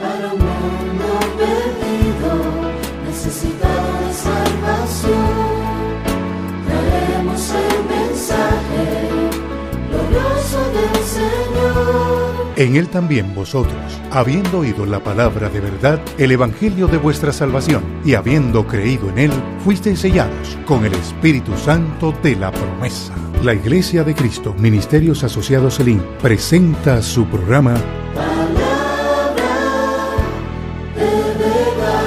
para un mundo perdido, necesitado de salvación. Traemos el mensaje glorioso del Señor. En Él también vosotros, habiendo oído la palabra de verdad, el evangelio de vuestra salvación, y habiendo creído en Él, fuisteis sellados con el Espíritu Santo de la promesa. La Iglesia de Cristo, Ministerios Asociados Elim, presenta su programa Palabra de verdad.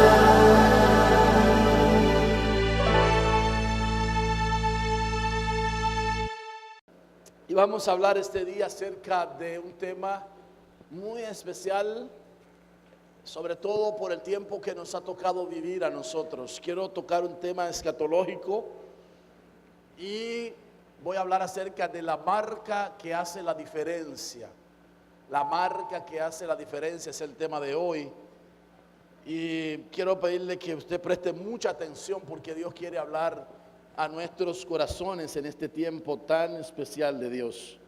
Y vamos a hablar este día acerca de un tema muy especial, sobre todo por el tiempo que nos ha tocado vivir a nosotros. Quiero tocar un tema escatológico y voy a hablar acerca de la marca que hace la diferencia. La marca que hace la diferencia es el tema de hoy. Y quiero pedirle que usted preste mucha atención porque Dios quiere hablar a nuestros corazones en este tiempo tan especial de Dios.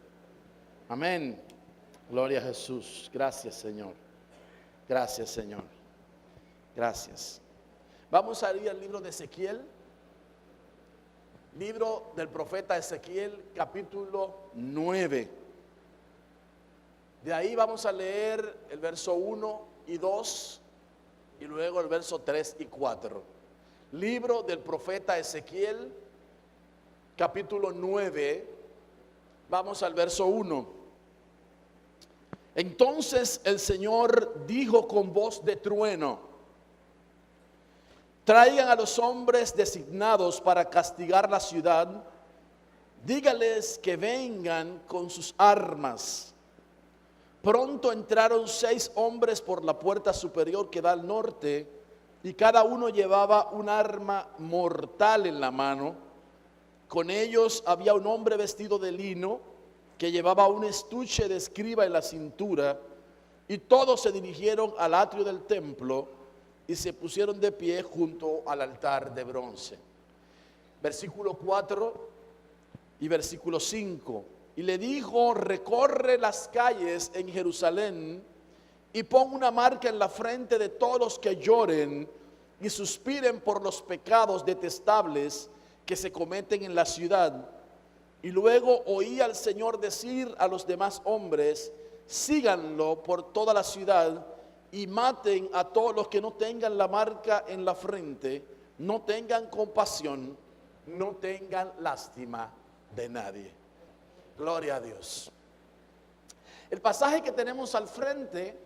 Amén. Gloria a Jesús. Gracias, Señor. Gracias, Señor. Gracias. Vamos a ir al libro de Ezequiel. Libro del profeta Ezequiel, capítulo 9. De ahí vamos a leer el verso 1 y 2 y luego el verso 3 y 4. Libro del profeta Ezequiel, capítulo 9. Vamos al verso 1. Entonces el Señor dijo con voz de trueno: traigan a los hombres designados para castigar la ciudad, dígales que vengan con sus armas. Pronto entraron 6 hombres por la puerta superior que da al norte, y cada uno llevaba un arma mortal en la mano. Con ellos había un hombre vestido de lino, que llevaba un estuche de escriba en la cintura, y todos se dirigieron al atrio del templo y se pusieron de pie junto al altar de bronce. Versículo 4 y versículo 5. Y le dijo: recorre las calles en Jerusalén y pon una marca en la frente de todos los que lloren y suspiren por los pecados detestables que se cometen en la ciudad. Y luego oí al Señor decir a los demás hombres: síganlo por toda la ciudad y maten a todos los que no tengan la marca en la frente, no tengan compasión, no tengan lástima de nadie. Gloria a Dios. El pasaje que tenemos al frente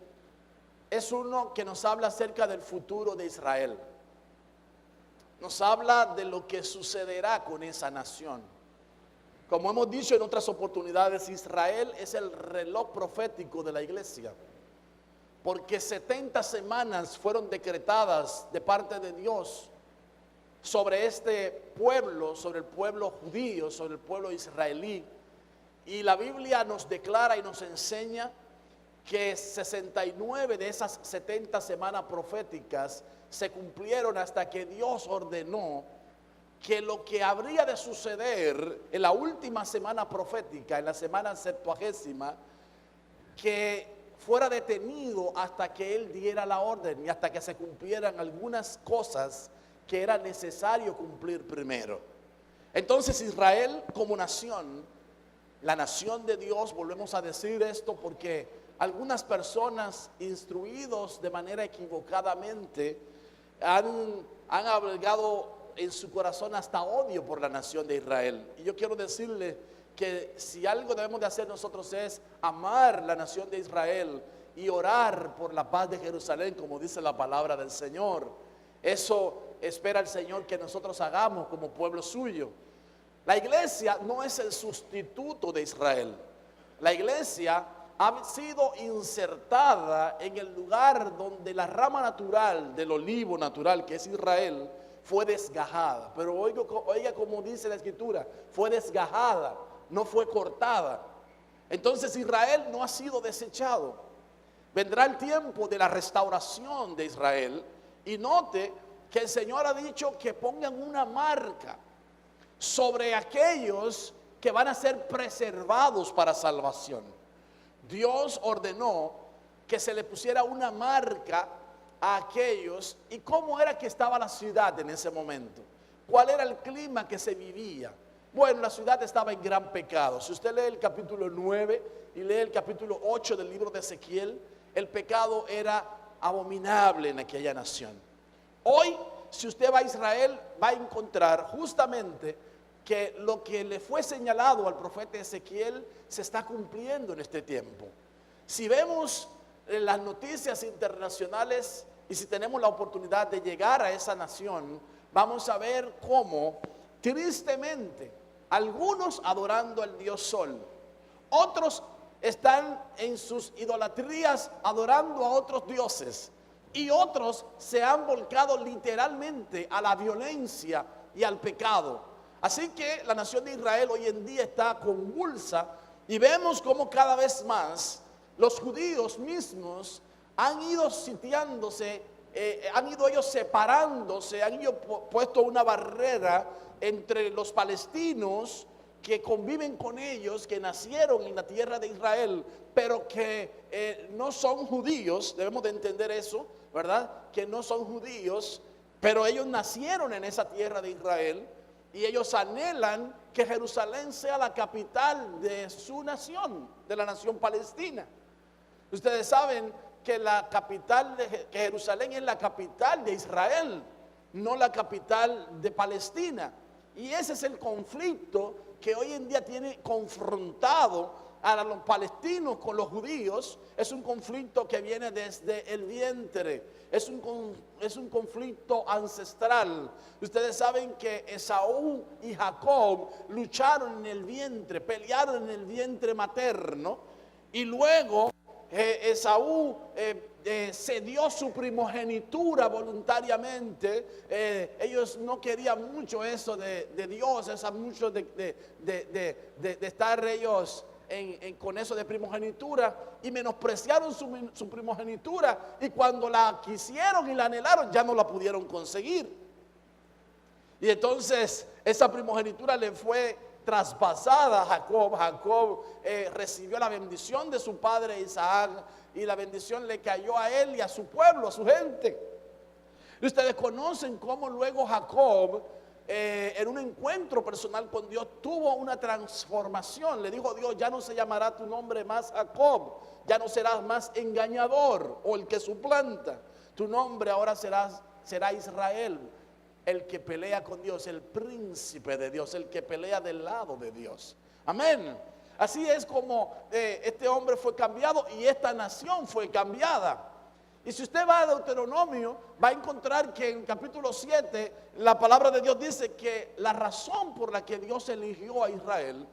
es uno que nos habla acerca del futuro de Israel. Nos habla de lo que sucederá con esa nación. Como hemos dicho en otras oportunidades, Israel es el reloj profético de la iglesia, porque 70 semanas fueron decretadas de parte de Dios sobre este pueblo, sobre el pueblo judío, sobre el pueblo israelí. Y la Biblia nos declara y nos enseña que 69 de esas 70 semanas proféticas se cumplieron hasta que Dios ordenó que lo que habría de suceder en la última semana profética, en la semana 70ª, que fuera detenido hasta que Él diera la orden y hasta que se cumplieran algunas cosas que era necesario cumplir primero. Entonces Israel como nación, la nación de Dios, volvemos a decir esto porque algunas personas instruidos de manera equivocadamente han albergado en su corazón hasta odio por la nación de Israel. Y yo quiero decirle que si algo debemos de hacer nosotros es amar la nación de Israel y orar por la paz de Jerusalén, como dice la palabra del Señor. Eso espera el Señor que nosotros hagamos como pueblo suyo. La iglesia no es el sustituto de Israel. La iglesia ha sido insertada en el lugar donde la rama natural del olivo natural, que es Israel, fue desgajada. Pero oiga como dice la escritura, fue desgajada, no fue cortada. Entonces Israel no ha sido desechado. Vendrá el tiempo de la restauración de Israel. Y note que el Señor ha dicho que pongan una marca sobre aquellos que van a ser preservados para salvación. Dios ordenó que se le pusiera una marca a aquellos. ¿Y cómo era que estaba la ciudad en ese momento? ¿Cuál era el clima que se vivía? Bueno, la ciudad estaba en gran pecado. Si usted lee el capítulo 9 y lee el capítulo 8 del libro de Ezequiel, el pecado era abominable en aquella nación. Hoy, si usted va a Israel, va a encontrar justamente que lo que le fue señalado al profeta Ezequiel se está cumpliendo en este tiempo. Si vemos las noticias internacionales y si tenemos la oportunidad de llegar a esa nación, vamos a ver cómo tristemente algunos adorando al Dios Sol, otros están en sus idolatrías adorando a otros dioses, y otros se han volcado literalmente a la violencia y al pecado. Así que la nación de Israel hoy en día está convulsa y vemos cómo cada vez más los judíos mismos han ido sitiándose, han ido ellos separándose, han ido puesto una barrera entre los palestinos que conviven con ellos, que nacieron en la tierra de Israel, pero que no son judíos. Debemos de entender eso, ¿verdad? Que no son judíos, pero ellos nacieron en esa tierra de Israel y ellos anhelan que Jerusalén sea la capital de su nación, de la nación palestina. Ustedes saben que la capital que Jerusalén es la capital de Israel, no la capital de Palestina. Y ese es el conflicto que hoy en día tiene confrontado a los palestinos con los judíos. Es un conflicto que viene desde el vientre, es un conflicto ancestral. Ustedes saben que Esaú y Jacob lucharon en el vientre, pelearon en el vientre materno, y luego Esaú cedió su primogenitura voluntariamente. Ellos no querían mucho eso de Dios, mucho de estar ellos con eso de primogenitura, y menospreciaron su primogenitura, y cuando la quisieron y la anhelaron ya no la pudieron conseguir. Y entonces esa primogenitura le fue traspasada a Jacob. Jacob recibió la bendición de su padre Isaac, y la bendición le cayó a él y a su pueblo, a su gente. Y ustedes conocen cómo luego Jacob, en un encuentro personal con Dios, tuvo una transformación. Le dijo Dios: ya no se llamará tu nombre más Jacob, ya no serás más engañador o el que suplanta. Tu nombre ahora será Israel, el que pelea con Dios, el príncipe de Dios, el que pelea del lado de Dios. Amén. Así es como este hombre fue cambiado y esta nación fue cambiada. Y si usted va a Deuteronomio, va a encontrar que en el capítulo 7 la palabra de Dios dice que la razón por la que Dios eligió a Israel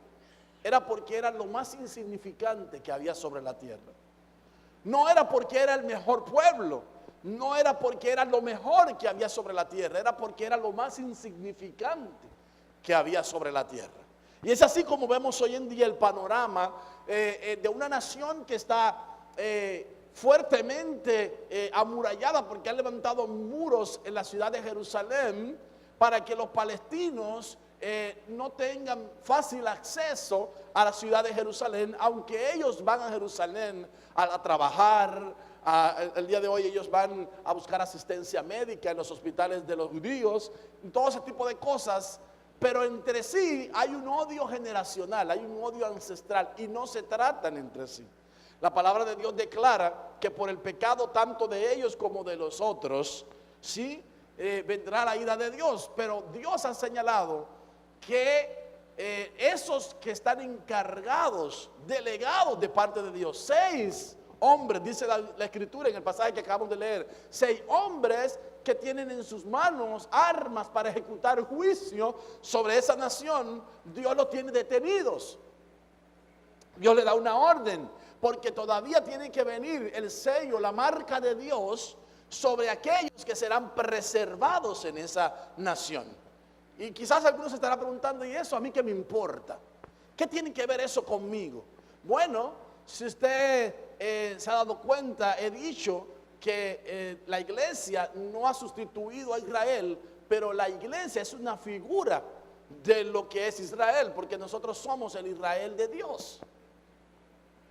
era porque era lo más insignificante que había sobre la tierra. No era porque era el mejor pueblo, no era porque era lo mejor que había sobre la tierra, era porque era lo más insignificante que había sobre la tierra. Y es así como vemos hoy en día el panorama de una nación que está fuertemente amurallada, porque ha levantado muros en la ciudad de Jerusalén para que los palestinos no tengan fácil acceso a la ciudad de Jerusalén, aunque ellos van a Jerusalén a trabajar. El día de hoy ellos van a buscar asistencia médica en los hospitales de los judíos, todo ese tipo de cosas. Pero entre sí hay un odio generacional, hay un odio ancestral, y no se tratan entre sí. La palabra de Dios declara que por el pecado tanto de ellos como de los otros, sí, vendrá la ira de Dios. Pero Dios ha señalado que esos que están encargados, delegados de parte de Dios, 6 hombres, dice la escritura en el pasaje que acabamos de leer, 6 hombres que tienen en sus manos armas para ejecutar juicio sobre esa nación, Dios los tiene detenidos. Dios le da una orden, porque todavía tiene que venir el sello, la marca de Dios sobre aquellos que serán preservados en esa nación. Y quizás algunos se estarán preguntando: ¿y eso a mí qué me importa? ¿Qué tiene que ver eso conmigo? Bueno, si usted se ha dado cuenta, he dicho que la iglesia no ha sustituido a Israel, pero la iglesia es una figura de lo que es Israel, porque nosotros somos el Israel de Dios.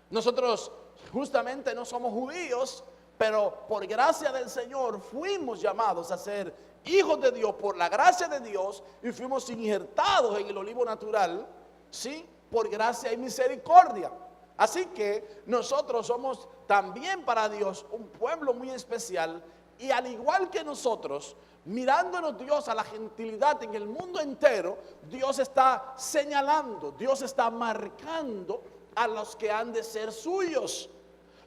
Nosotros justamente no somos judíos, pero por gracia del Señor fuimos llamados a ser hijos de Dios por la gracia de Dios y fuimos injertados en el olivo natural, ¿sí? Por gracia y misericordia. Así que nosotros somos también para Dios un pueblo muy especial, y al igual que nosotros, mirándonos Dios a la gentilidad en el mundo entero, Dios está señalando, Dios está marcando a los que han de ser suyos.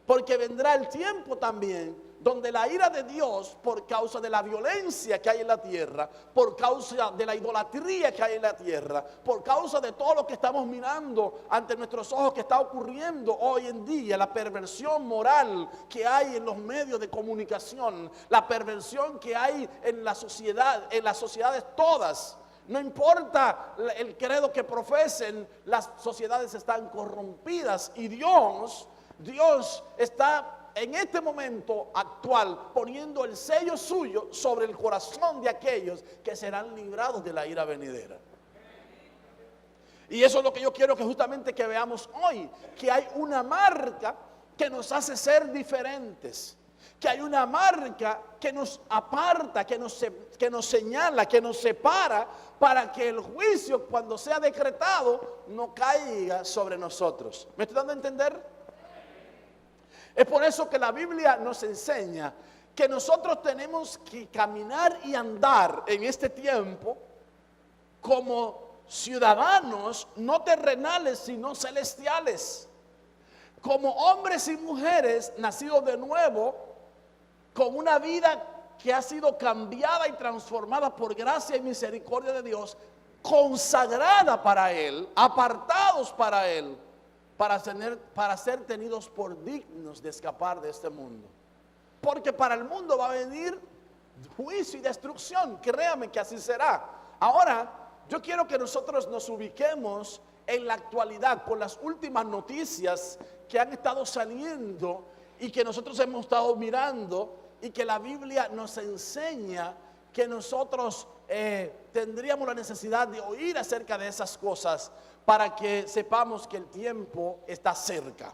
Porque vendrá el tiempo también donde la ira de Dios, por causa de la violencia que hay en la tierra, por causa de la idolatría que hay en la tierra, por causa de todo lo que estamos mirando ante nuestros ojos que está ocurriendo hoy en día, la perversión moral que hay en los medios de comunicación, la perversión que hay en la sociedad, en las sociedades todas. No importa el credo que profesen, las sociedades están corrompidas y Dios está en este momento actual poniendo el sello suyo sobre el corazón de aquellos que serán librados de la ira venidera. Y eso es lo que yo quiero que justamente que veamos hoy, que hay una marca que nos hace ser diferentes, que hay una marca que nos aparta, que nos señala, que nos separa, para que el juicio, cuando sea decretado, no caiga sobre nosotros. ¿Me estoy dando a entender? Es por eso que la Biblia nos enseña que nosotros tenemos que caminar y andar en este tiempo como ciudadanos no terrenales sino celestiales, como hombres y mujeres nacidos de nuevo, con una vida que ha sido cambiada y transformada por gracia y misericordia de Dios, consagrada para Él, apartados para Él, para ser tenidos por dignos de escapar de este mundo. Porque para el mundo va a venir juicio y destrucción, créame que así será. Ahora, yo quiero que nosotros nos ubiquemos en la actualidad con las últimas noticias que han estado saliendo y que nosotros hemos estado mirando, y que la Biblia nos enseña que nosotros tendríamos la necesidad de oír acerca de esas cosas para que sepamos que el tiempo está cerca.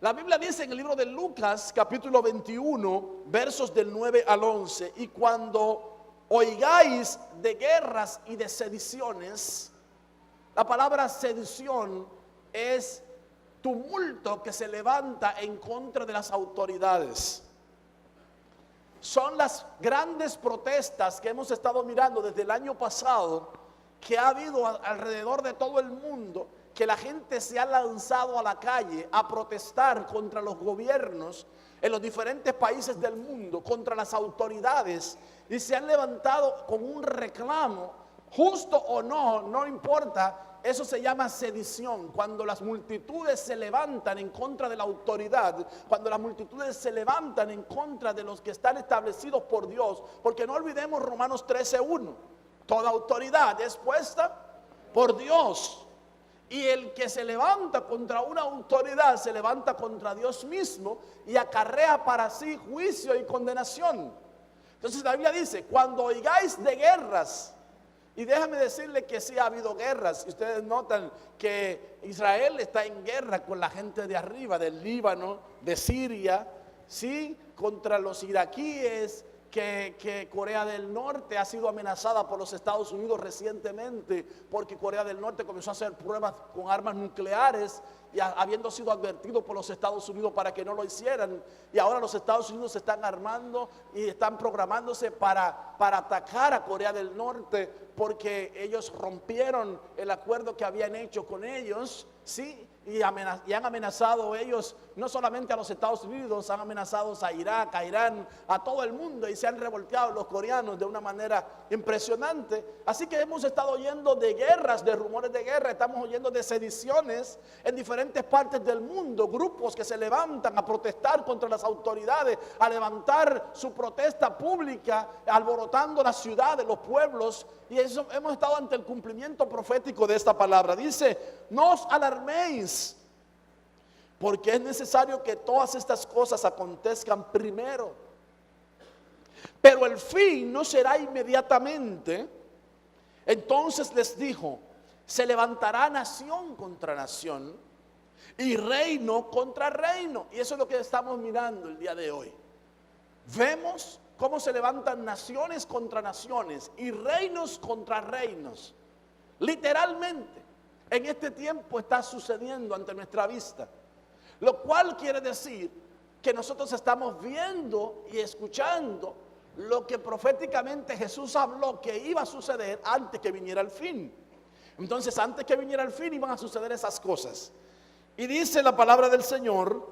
La Biblia dice en el libro de Lucas, capítulo 21, versos del 9 al 11, y cuando oigáis de guerras y de sediciones, la palabra sedición es tumulto que se levanta en contra de las autoridades. Son las grandes protestas que hemos estado mirando desde el año pasado, que ha habido alrededor de todo el mundo, que la gente se ha lanzado a la calle a protestar contra los gobiernos en los diferentes países del mundo, contra las autoridades, y se han levantado con un reclamo, justo o no, no importa. Eso se llama sedición, cuando las multitudes se levantan en contra de la autoridad, cuando las multitudes se levantan en contra de los que están establecidos por Dios, porque no olvidemos Romanos 13:1, toda autoridad es puesta por Dios, y el que se levanta contra una autoridad se levanta contra Dios mismo y acarrea para sí juicio y condenación. Entonces la Biblia dice, cuando oigáis de guerras. Y déjame decirle que sí ha habido guerras. Ustedes notan que Israel está en guerra con la gente de arriba, del Líbano, de Siria, sí, contra los iraquíes, que Corea del Norte ha sido amenazada por los Estados Unidos recientemente, porque Corea del Norte comenzó a hacer pruebas con armas nucleares, y habiendo sido advertido por los Estados Unidos para que no lo hicieran, y ahora los Estados Unidos se están armando y están programándose para atacar a Corea del Norte, porque ellos rompieron el acuerdo que habían hecho con ellos, ¿sí? Y han amenazado ellos no solamente a los Estados Unidos, han amenazado a Irak, a Irán, a todo el mundo, y se han revolteado los coreanos de una manera impresionante. Así que hemos estado oyendo de guerras, de rumores de guerra, estamos oyendo de sediciones en diferentes partes del mundo, grupos que se levantan a protestar contra las autoridades, a levantar su protesta pública, alborotando las ciudades, los pueblos. Y eso, hemos estado ante el cumplimiento profético de esta palabra. Dice, no os alarméis, porque es necesario que todas estas cosas acontezcan primero, pero el fin no será inmediatamente. Entonces les dijo, se levantará nación contra nación y reino contra reino. Y eso es lo que estamos mirando el día de hoy. Vemos cómo se levantan naciones contra naciones y reinos contra reinos. Literalmente, en este tiempo está sucediendo ante nuestra vista. Lo cual quiere decir que nosotros estamos viendo y escuchando lo que proféticamente Jesús habló que iba a suceder antes que viniera el fin. Entonces, antes que viniera el fin iban a suceder esas cosas. Y dice la palabra del Señor,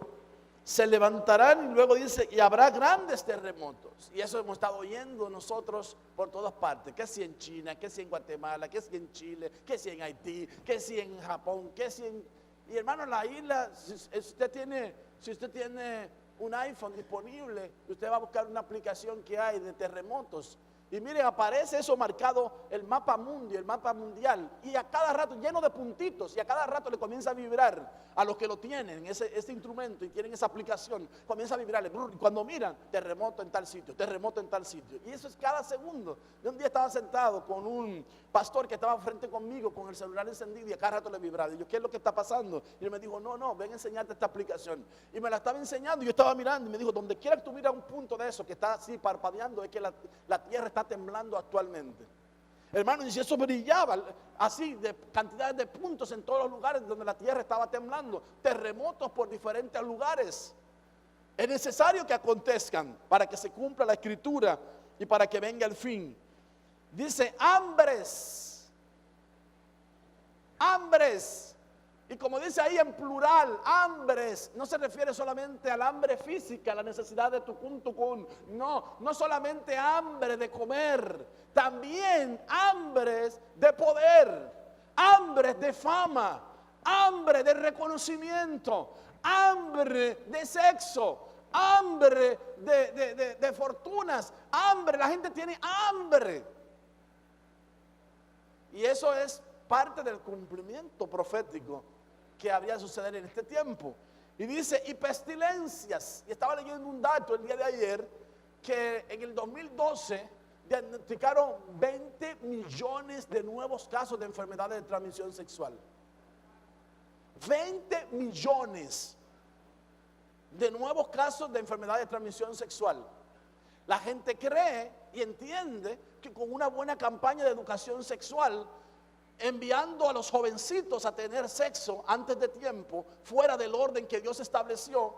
se levantarán, y luego dice, y habrá grandes terremotos. Y eso hemos estado oyendo nosotros por todas partes. Que si en China, que si en Guatemala, que si en Chile, que si en Haití, que si en Japón, que si en... Y hermano, la isla, si usted tiene un iPhone disponible, usted va a buscar una aplicación que hay de terremotos. Y miren, aparece eso marcado, el mapa mundi, el mapa mundial. Y a cada rato, lleno de puntitos, y a cada rato le comienza a vibrar a los que lo tienen, ese instrumento, y tienen esa aplicación, comienza a vibrarle. Y cuando miran, terremoto en tal sitio, terremoto en tal sitio. Y eso es cada segundo. Yo un día estaba sentado con un pastor que estaba frente conmigo, con el celular encendido, y a cada rato le vibraba. Y yo, ¿qué es lo que está pasando? Y él me dijo, no, ven a enseñarte esta aplicación. Y me la estaba enseñando, y yo estaba mirando, y me dijo, donde quiera que tú miras un punto de eso, que está así parpadeando, es que la tierra está temblando actualmente. Hermano, y si eso brillaba así de cantidades de puntos en todos los lugares donde la tierra estaba temblando, terremotos por diferentes lugares. Es necesario que acontezcan para que se cumpla la escritura y para que venga el fin. Dice hambres. Y como dice ahí en plural, hambres, no se refiere solamente al hambre física, la necesidad de tucún. No solamente hambre de comer, también hambres de poder, hambres de fama, hambre de reconocimiento, hambre de sexo, hambre de fortunas, hambre, la gente tiene hambre. Y eso es parte del cumplimiento profético que habría de suceder en este tiempo. Y dice, y pestilencias. Y estaba leyendo un dato el día de ayer, que en el 2012 diagnosticaron 20 millones de nuevos casos de enfermedades de transmisión sexual. 20 millones de nuevos casos de enfermedades de transmisión sexual. La gente cree y entiende que con una buena campaña de educación sexual, enviando a los jovencitos a tener sexo antes de tiempo, fuera del orden que Dios estableció,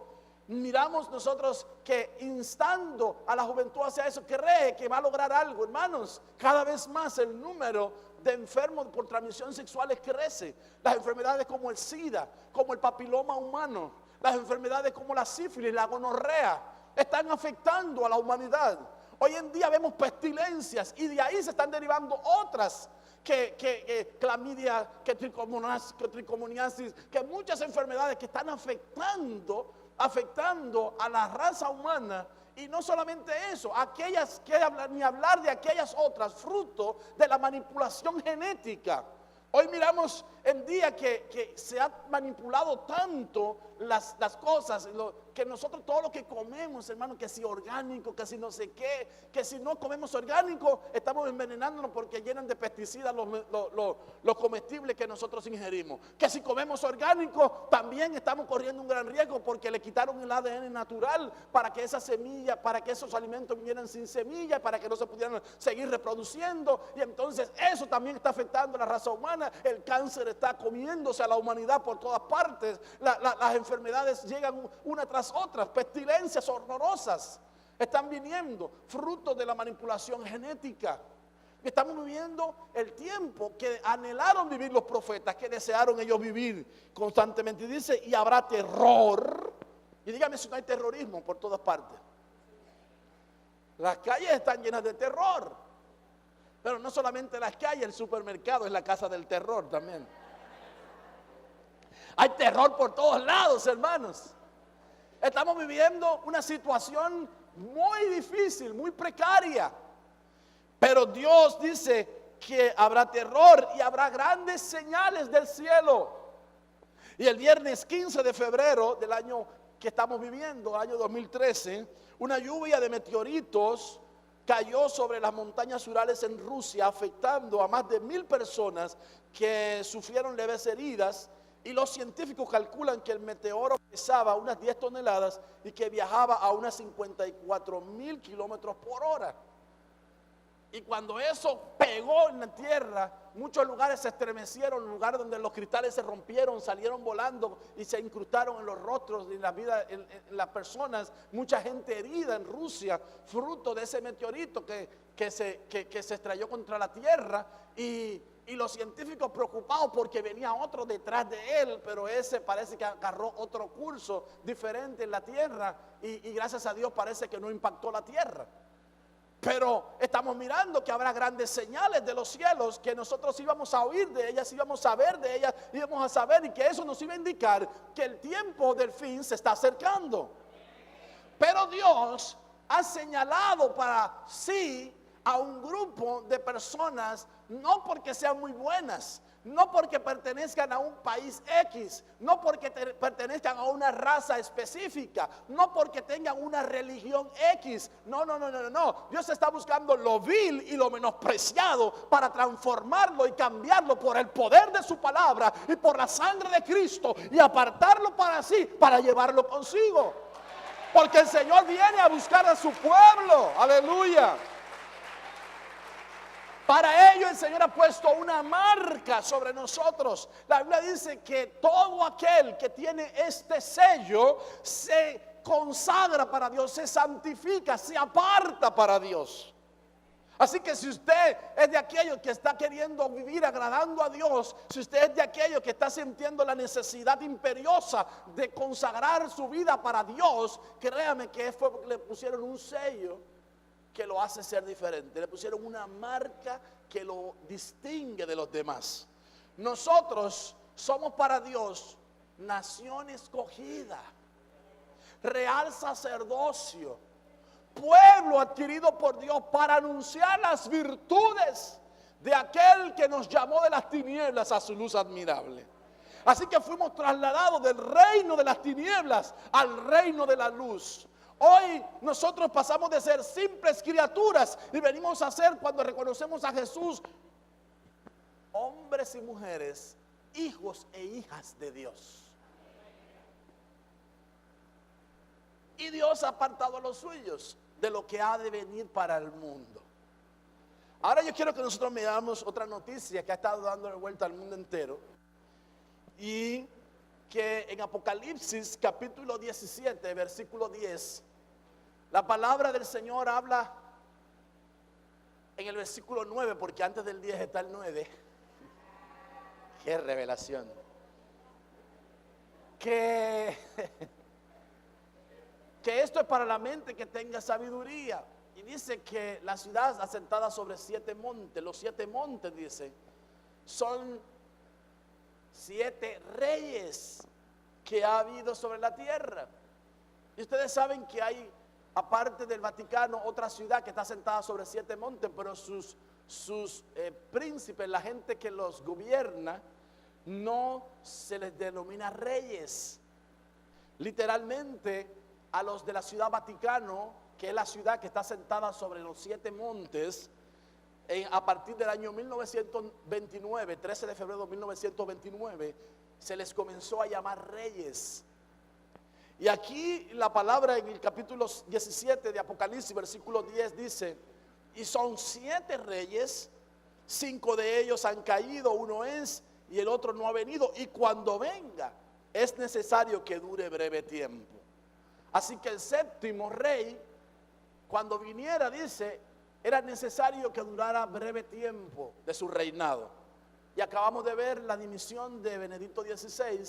miramos nosotros que instando a la juventud hacia eso, cree que va a lograr algo. Hermanos, cada vez más el número de enfermos por transmisión sexual crece. Las enfermedades como el SIDA, como el papiloma humano, las enfermedades como la sífilis, la gonorrea, están afectando a la humanidad. Hoy en día vemos pestilencias y de ahí se están derivando otras, que clamidia, que tricomoniasis, que muchas enfermedades que están afectando a la raza humana. Y no solamente eso, aquellas que ni hablar de aquellas otras, fruto de la manipulación genética. Hoy miramos en día que se ha manipulado tanto las cosas, que nosotros todo lo que comemos, hermano, que si orgánico, que si no sé qué, que si no comemos orgánico, estamos envenenándonos porque llenan de pesticidas los comestibles que nosotros ingerimos. Que si comemos orgánico, también estamos corriendo un gran riesgo porque le quitaron el ADN natural para que esas semillas, para que esos alimentos vinieran sin semillas, para que no se pudieran seguir reproduciendo. Y entonces eso también está afectando a la raza humana. El cáncer está comiéndose a la humanidad por todas partes. Las enfermedades llegan una tras otras, pestilencias horrorosas están viniendo, fruto de la manipulación genética. Estamos viviendo el tiempo que anhelaron vivir los profetas, que desearon ellos vivir constantemente. Y dice, y habrá terror. Y dígame si no hay terrorismo por todas partes. Las calles están llenas de terror. Pero no solamente las calles, el supermercado es la casa del terror también. Hay terror por todos lados, hermanos. Estamos viviendo una situación muy difícil, muy precaria. Pero Dios dice que habrá terror y habrá grandes señales del cielo. Y el viernes 15 de febrero del año que estamos viviendo, año 2013, una lluvia de meteoritos cayó sobre las montañas Urales en Rusia, afectando a más de 1000 personas que sufrieron leves heridas Y los científicos calculan que el meteoro pesaba unas 10 toneladas y que viajaba a unas 54,000 kilómetros por hora. Y cuando eso pegó en la tierra, muchos lugares se estremecieron, lugares donde los cristales se rompieron, salieron volando y se incrustaron en los rostros y en la vida en las personas. Mucha gente herida en Rusia, fruto de ese meteorito que se estrelló contra la tierra. Y los científicos preocupados porque venía otro detrás de él, pero ese parece que agarró otro curso diferente en la tierra y gracias a Dios parece que no impactó la tierra. Pero estamos mirando que habrá grandes señales de los cielos, que nosotros íbamos a oír de ellas, íbamos a ver de ellas, íbamos a saber, y que eso nos iba a indicar que el tiempo del fin se está acercando. Pero Dios ha señalado para sí a un grupo de personas, no porque sean muy buenas, no porque pertenezcan a un país X, no porque pertenezcan a una raza específica, no porque tengan una religión X. No. Dios está buscando lo vil y lo menospreciado para transformarlo y cambiarlo por el poder de su palabra y por la sangre de Cristo y apartarlo para sí, para llevarlo consigo. Porque el Señor viene a buscar a su pueblo. Aleluya. Para ello el Señor ha puesto una marca sobre nosotros. La Biblia dice que todo aquel que tiene este sello se consagra para Dios, se santifica, se aparta para Dios. Así que si usted es de aquellos que está queriendo vivir agradando a Dios, si usted es de aquellos que está sintiendo la necesidad imperiosa de consagrar su vida para Dios, créame que fue porque le pusieron un sello que lo hace ser diferente. Le pusieron una marca que lo distingue de los demás. Nosotros somos para Dios nación escogida, real sacerdocio, pueblo adquirido por Dios para anunciar las virtudes de aquel que nos llamó de las tinieblas a su luz admirable. Así que fuimos trasladados del reino de las tinieblas al reino de la luz. Hoy nosotros pasamos de ser simples criaturas y venimos a ser, cuando reconocemos a Jesús, hombres y mujeres, hijos e hijas de Dios. Y Dios ha apartado a los suyos de lo que ha de venir para el mundo. Ahora yo quiero que nosotros veamos otra noticia que ha estado dando vuelta al mundo entero. Y que en Apocalipsis capítulo 17, versículo 10, la palabra del Señor habla en el versículo 9, porque antes del 10 está el 9. ¡Qué revelación! Que esto es para la mente que tenga sabiduría. Y dice que la ciudad asentada sobre 7 montes, los 7 montes, dice, son 7 reyes que ha habido sobre la tierra. Y ustedes saben que hay, aparte del Vaticano, otra ciudad que está sentada sobre 7 montes, pero sus príncipes, la gente que los gobierna, no se les denomina reyes. Literalmente, a los de la ciudad Vaticano, que es la ciudad que está sentada sobre los 7 montes, a partir del año 1929, 13 de febrero de 1929, se les comenzó a llamar reyes. Y aquí la palabra en el capítulo 17 de Apocalipsis, versículo 10 dice, y son 7 reyes, 5 de ellos han caído, uno es y el otro no ha venido, y cuando venga es necesario que dure breve tiempo. Así que el 7º rey, cuando viniera, dice, era necesario que durara breve tiempo de su reinado. Y acabamos de ver la dimisión de Benedicto XVI,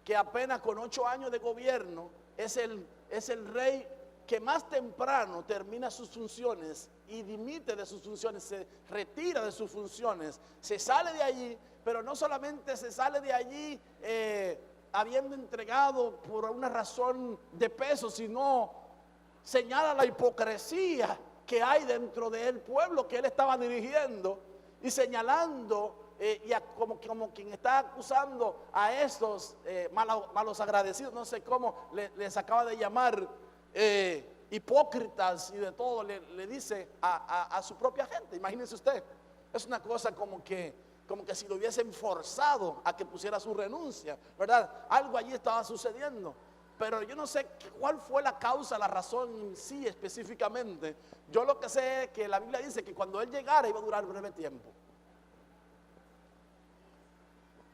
que apenas con 8 años de gobierno es el rey que más temprano termina sus funciones y dimite de sus funciones, se retira de sus funciones, se sale de allí, pero no solamente se sale de allí habiendo entregado por una razón de peso, sino señala la hipocresía que hay dentro del pueblo que él estaba dirigiendo y señalando como quien está acusando a estos malos agradecidos, no sé cómo les acaba de llamar, hipócritas y de todo, le dice a su propia gente. Imagínense usted, es una cosa como que como que si lo hubiesen forzado a que pusiera su renuncia, ¿verdad? Algo allí estaba sucediendo. Pero yo no sé cuál fue la causa, la razón en sí específicamente. Yo lo que sé es que la Biblia dice que cuando él llegara iba a durar breve tiempo.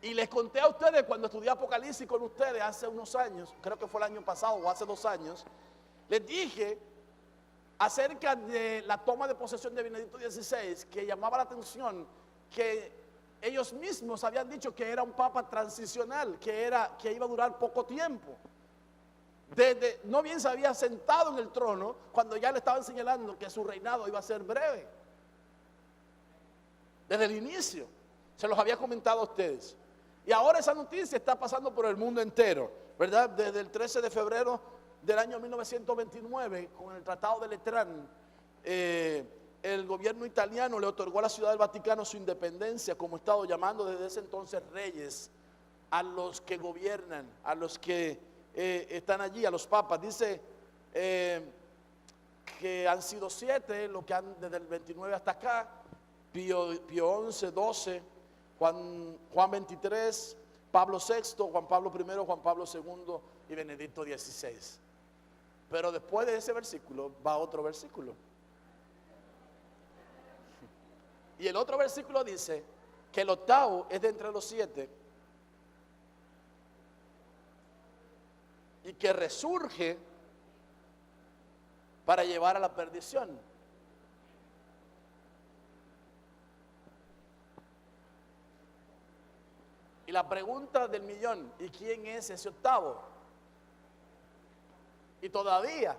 Y les conté a ustedes cuando estudié Apocalipsis con ustedes hace unos años, creo que fue el año pasado o hace 2 años, les dije acerca de la toma de posesión de Benedicto XVI, que llamaba la atención que ellos mismos habían dicho que era un papa transicional, que iba a durar poco tiempo. No bien se había sentado en el trono cuando ya le estaban señalando que su reinado iba a ser breve. Desde el inicio, se los había comentado a ustedes. Y ahora esa noticia está pasando por el mundo entero, ¿verdad? Desde el 13 de febrero del año 1929, con el Tratado de Letrán, el gobierno italiano le otorgó a la Ciudad del Vaticano su independencia como Estado, llamando desde ese entonces reyes a los que gobiernan, a los que están allí, a los papas. Dice que han sido 7, lo que han desde el 29 hasta acá: Pío XI, 12, Juan 23, Pablo VI, Juan Pablo I, Juan Pablo II y Benedicto XVI. Pero después de ese versículo va otro versículo. Y el otro versículo dice que el 8º es de entre los 7 y que resurge para llevar a la perdición. Y la pregunta del millón: ¿y quién es ese 8º? Y todavía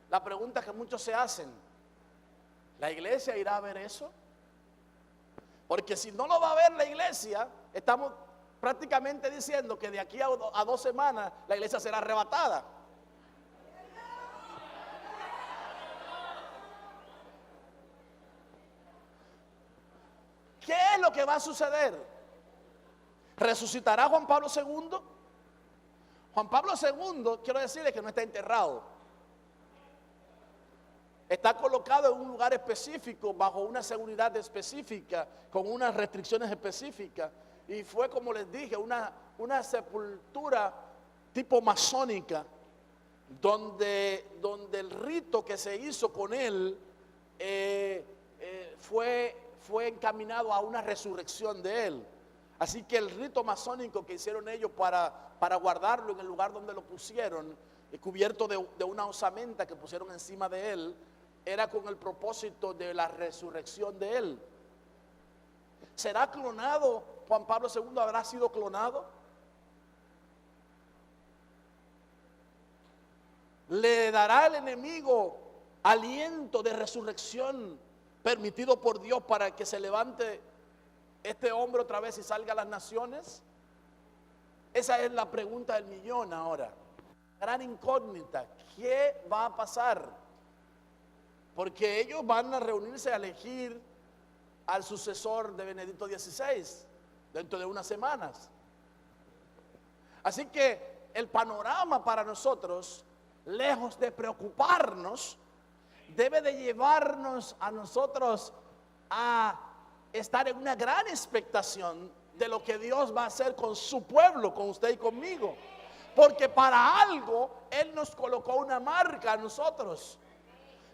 la pregunta que muchos se hacen: ¿la iglesia irá a ver eso? Porque si no lo va a ver la iglesia, estamos prácticamente diciendo que de aquí a 2 semanas la iglesia será arrebatada. ¿Qué es lo que va a suceder? ¿Resucitará Juan Pablo II? Juan Pablo II, quiero decirle que no está enterrado. Está colocado en un lugar específico, bajo una seguridad específica, con unas restricciones específicas. Y fue, como les dije, una sepultura tipo masónica, donde el rito que se hizo con él fue encaminado a una resurrección de él. Así que el rito masónico que hicieron ellos para guardarlo en el lugar donde lo pusieron, cubierto de una osamenta que pusieron encima de él, era con el propósito de la resurrección de él. ¿Será clonado? ¿Juan Pablo II habrá sido clonado? ¿Le dará el enemigo aliento de resurrección permitido por Dios para que se levante este hombre otra vez y salga a las naciones? Esa es la pregunta del millón ahora. Gran incógnita. ¿Qué va a pasar? Porque ellos van a reunirse a elegir al sucesor de Benedicto XVI dentro de unas semanas. Así que el panorama para nosotros, lejos de preocuparnos, debe de llevarnos a nosotros a estar en una gran expectación de lo que Dios va a hacer con su pueblo, con usted y conmigo. Porque para algo Él nos colocó una marca a nosotros.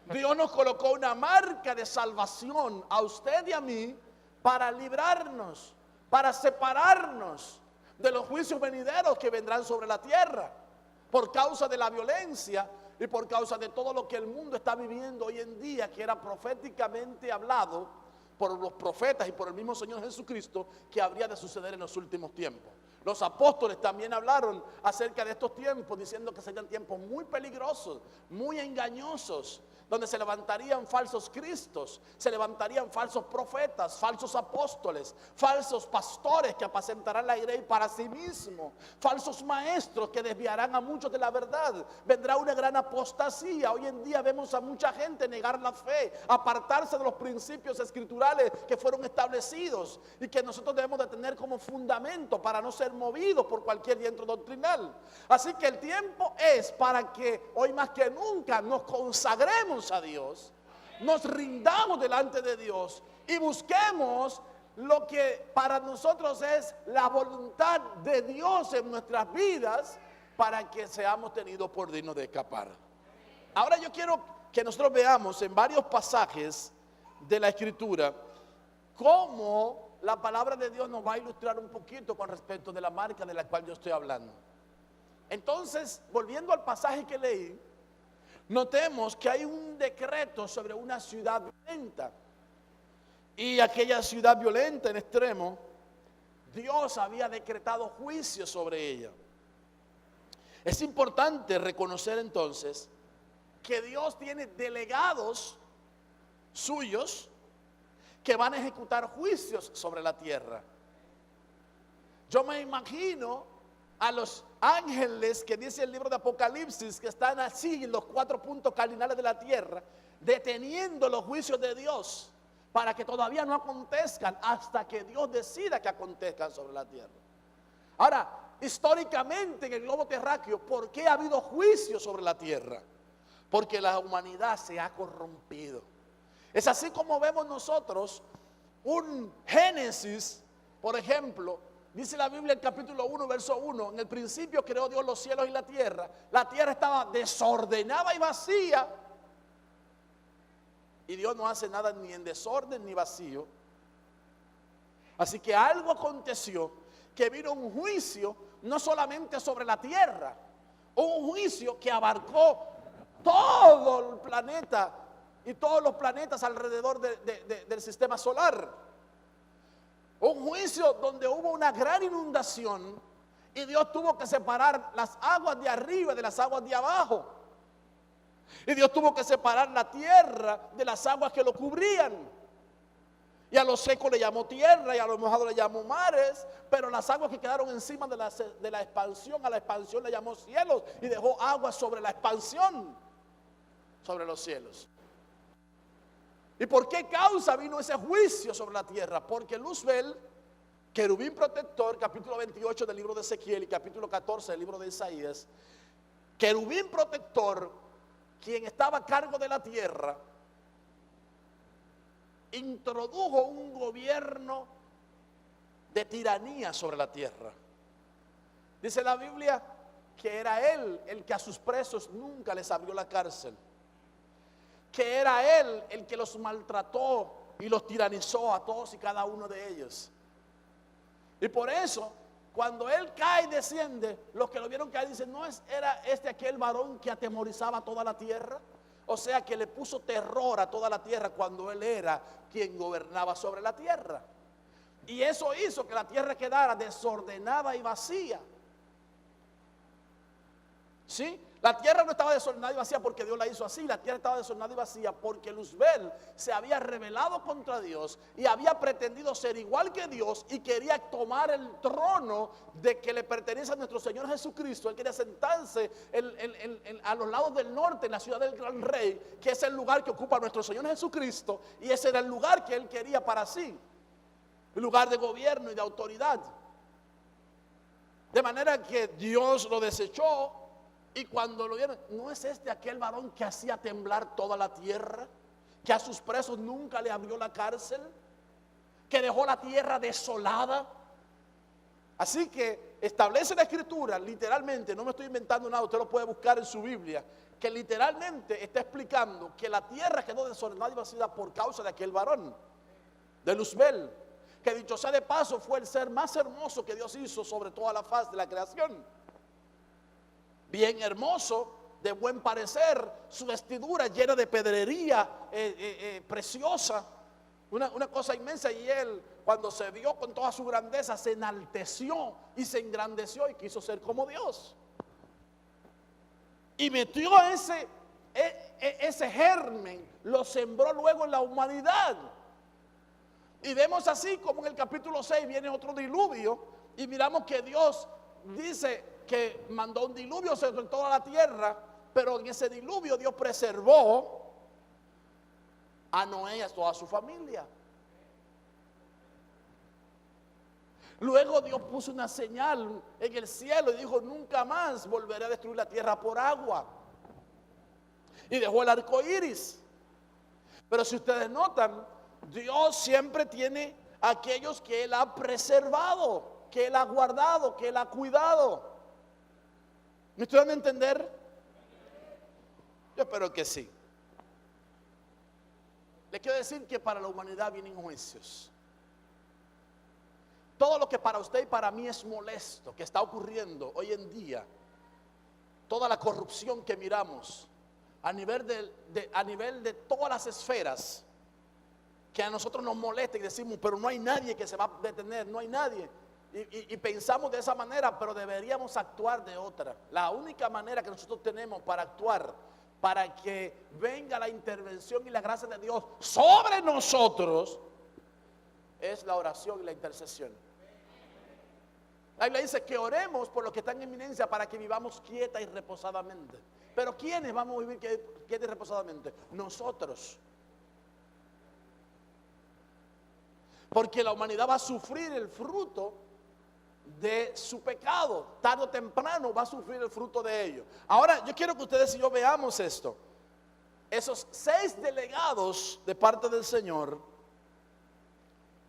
Dios nos colocó una marca de salvación a usted y a mí para librarnos, para separarnos de los juicios venideros que vendrán sobre la tierra por causa de la violencia y por causa de todo lo que el mundo está viviendo hoy en día, que era proféticamente hablado por los profetas y por el mismo Señor Jesucristo, que habría de suceder en los últimos tiempos. Los apóstoles también hablaron acerca de estos tiempos, diciendo que serían tiempos muy peligrosos, muy engañosos, donde se levantarían falsos cristos, se levantarían falsos profetas, falsos apóstoles, falsos pastores que apacentarán la grey para sí mismos, falsos maestros que desviarán a muchos de la verdad. Vendrá una gran apostasía. Hoy en día vemos a mucha gente negar la fe, apartarse de los principios escriturales que fueron establecidos y que nosotros debemos de tener como fundamento para no ser movidos por cualquier viento doctrinal. Así que el tiempo es para que hoy más que nunca nos consagremos a Dios, nos rindamos delante de Dios y busquemos lo que para nosotros es la voluntad de Dios en nuestras vidas para que seamos tenidos por dignos de escapar. Ahora yo quiero que nosotros veamos en varios pasajes de la Escritura cómo la palabra de Dios nos va a ilustrar un poquito con respecto de la marca de la cual yo estoy hablando. Entonces, volviendo al pasaje que leí, notemos que hay un decreto sobre una ciudad violenta. Y aquella ciudad violenta en extremo, Dios había decretado juicio sobre ella. Es importante reconocer entonces que Dios tiene delegados suyos que van a ejecutar juicios sobre la tierra. Yo me imagino a los ángeles que dice el libro de Apocalipsis que están así en los 4 puntos cardinales de la tierra, deteniendo los juicios de Dios para que todavía no acontezcan hasta que Dios decida que acontezcan sobre la tierra. Ahora, históricamente en el globo terráqueo, ¿por qué ha habido juicio sobre la tierra? Porque la humanidad se ha corrompido. Es así como vemos nosotros un Génesis, por ejemplo, dice la Biblia en capítulo 1, verso 1, en el principio creó Dios los cielos y la tierra estaba desordenada y vacía, y Dios no hace nada ni en desorden ni vacío. Así que algo aconteció, que vino un juicio no solamente sobre la tierra, un juicio que abarcó todo el planeta y todos los planetas alrededor del sistema solar. Un juicio donde hubo una gran inundación y Dios tuvo que separar las aguas de arriba de las aguas de abajo. Y Dios tuvo que separar la tierra de las aguas que lo cubrían. Y a lo seco le llamó tierra y a lo mojado le llamó mares, pero las aguas que quedaron encima de la expansión, a la expansión le llamó cielos y dejó aguas sobre la expansión, sobre los cielos. ¿Y por qué causa vino ese juicio sobre la tierra? Porque Luzbel, querubín protector, capítulo 28 del libro de Ezequiel y capítulo 14 del libro de Isaías, querubín protector, quien estaba a cargo de la tierra, introdujo un gobierno de tiranía sobre la tierra. Dice la Biblia que era él el que a sus presos nunca les abrió la cárcel, que era él el que los maltrató y los tiranizó a todos y cada uno de ellos. Y por eso, cuando él cae y desciende, los que lo vieron caer dicen, ¿no era aquel varón que atemorizaba toda la tierra? O sea, que le puso terror a toda la tierra cuando él era quien gobernaba sobre la tierra. Y eso hizo que la tierra quedara desordenada y vacía. ¿Sí? La tierra no estaba desordenada y vacía porque Dios la hizo así. La tierra estaba desordenada y vacía porque Luzbel se había rebelado contra Dios y había pretendido ser igual que Dios y quería tomar el trono de que le pertenece a nuestro Señor Jesucristo. Él quería sentarse a los lados del norte, en la ciudad del Gran Rey, que es el lugar que ocupa nuestro Señor Jesucristo, y ese era el lugar que él quería para sí, el lugar de gobierno y de autoridad. De manera que Dios lo desechó. Y cuando lo vieron, ¿no es aquel varón que hacía temblar toda la tierra? Que a sus presos nunca le abrió la cárcel, que dejó la tierra desolada. Así que establece la Escritura, literalmente, no me estoy inventando nada, usted lo puede buscar en su Biblia, que literalmente está explicando que la tierra quedó desordenada y vacía por causa de aquel varón, de Luzbel, que dicho sea de paso fue el ser más hermoso que Dios hizo sobre toda la faz de la creación. Bien hermoso, de buen parecer, su vestidura llena de pedrería preciosa, una cosa inmensa. Y él, cuando se vio con toda su grandeza, se enalteció y se engrandeció y quiso ser como Dios. Y metió ese germen, lo sembró luego en la humanidad. Y vemos así como en el capítulo 6 viene otro diluvio y miramos que Dios dice que mandó un diluvio sobre toda la tierra, pero en ese diluvio Dios preservó a Noé y a toda su familia. Luego Dios puso una señal en el cielo y dijo, nunca más volveré a destruir la tierra por agua. Y dejó el arco iris. Pero si ustedes notan, Dios siempre tiene aquellos que Él ha preservado, que Él ha guardado, que Él ha cuidado. ¿Me estoy dando a entender? Yo espero que sí. Le quiero decir que para la humanidad vienen juicios. Todo lo que para usted y para mí es molesto, que está ocurriendo hoy en día, toda la corrupción que miramos a nivel de todas las esferas, que a nosotros nos molesta y decimos, pero no hay nadie que se va a detener, no hay nadie. Y pensamos de esa manera, pero deberíamos actuar de otra. La única manera que nosotros tenemos para actuar, para que venga la intervención y la gracia de Dios sobre nosotros, es la oración y la intercesión. La Biblia dice que oremos por los que están en eminencia para que vivamos quieta y reposadamente. Pero ¿quiénes vamos a vivir quieta y reposadamente? Nosotros. Porque la humanidad va a sufrir el fruto de su pecado. Tarde o temprano va a sufrir el fruto de ello. Ahora yo quiero que ustedes y yo veamos esto. Esos 6 delegados de parte del Señor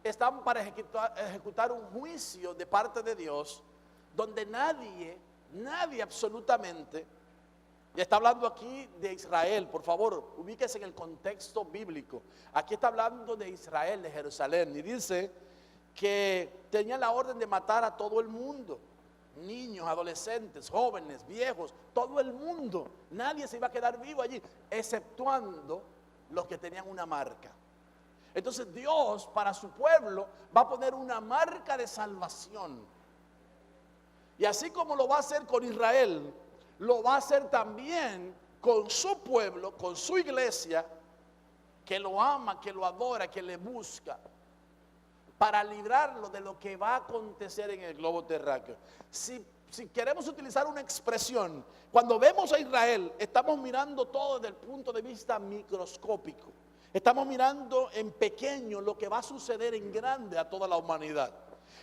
están para ejecutar un juicio de parte de Dios, donde nadie absolutamente, y está hablando aquí de Israel, por favor, ubíquese en el contexto bíblico. Aquí está hablando de Israel, de Jerusalén, y dice que tenía la orden de matar a todo el mundo, niños, adolescentes, jóvenes, viejos, todo el mundo. Nadie se iba a quedar vivo allí, exceptuando los que tenían una marca. Entonces Dios para su pueblo va a poner una marca de salvación. Y así como lo va a hacer con Israel, lo va a hacer también con su pueblo, con su iglesia, que lo ama, que lo adora, que le busca, para librarlo de lo que va a acontecer en el globo terráqueo. Si queremos utilizar una expresión, cuando vemos a Israel, estamos mirando todo desde el punto de vista microscópico. Estamos mirando en pequeño lo que va a suceder en grande a toda la humanidad.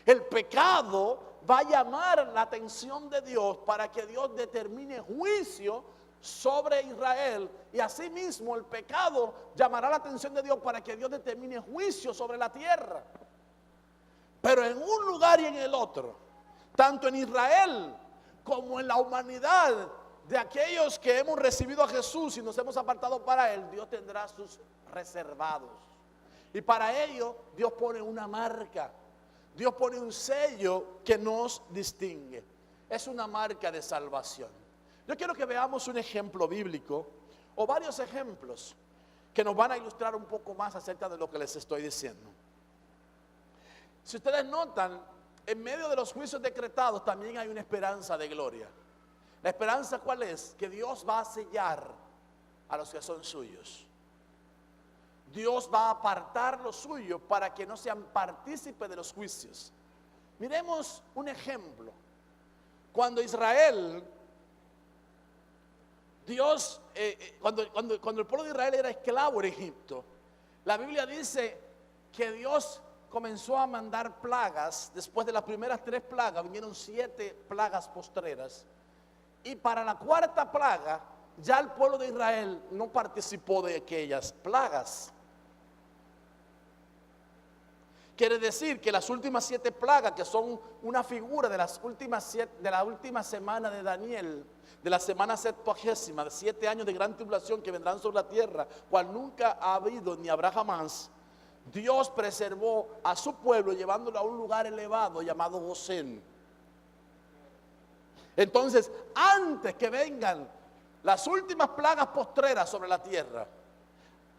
El pecado va a llamar la atención de Dios para que Dios determine juicio sobre Israel, y asimismo el pecado llamará la atención de Dios para que Dios determine juicio sobre la tierra. Pero en un lugar y en el otro, tanto en Israel como en la humanidad de aquellos que hemos recibido a Jesús y nos hemos apartado para Él, Dios tendrá sus reservados. Y para ello Dios pone una marca, Dios pone un sello que nos distingue. Es una marca de salvación. Yo quiero que veamos un ejemplo bíblico o varios ejemplos que nos van a ilustrar un poco más acerca de lo que les estoy diciendo. Si ustedes notan, en medio de los juicios decretados también hay una esperanza de gloria. La esperanza, ¿cuál es? Que Dios va a sellar a los que son suyos. Dios va a apartar los suyos para que no sean partícipes de los juicios. Miremos un ejemplo. Cuando Israel, Dios, cuando el pueblo de Israel era esclavo en Egipto, la Biblia dice que Dios comenzó a mandar plagas. Después de las primeras 3 plagas vinieron 7 plagas postreras. Y para la 4ª plaga, ya el pueblo de Israel no participó de aquellas plagas. Quiere decir que las últimas 7 plagas, que son una figura de las últimas de la última semana de Daniel, de la semana 70, de 7 años de gran tribulación que vendrán sobre la tierra, cual nunca ha habido ni habrá jamás, Dios preservó a su pueblo llevándolo a un lugar elevado llamado Gosén. Entonces, antes que vengan las últimas plagas postreras sobre la tierra,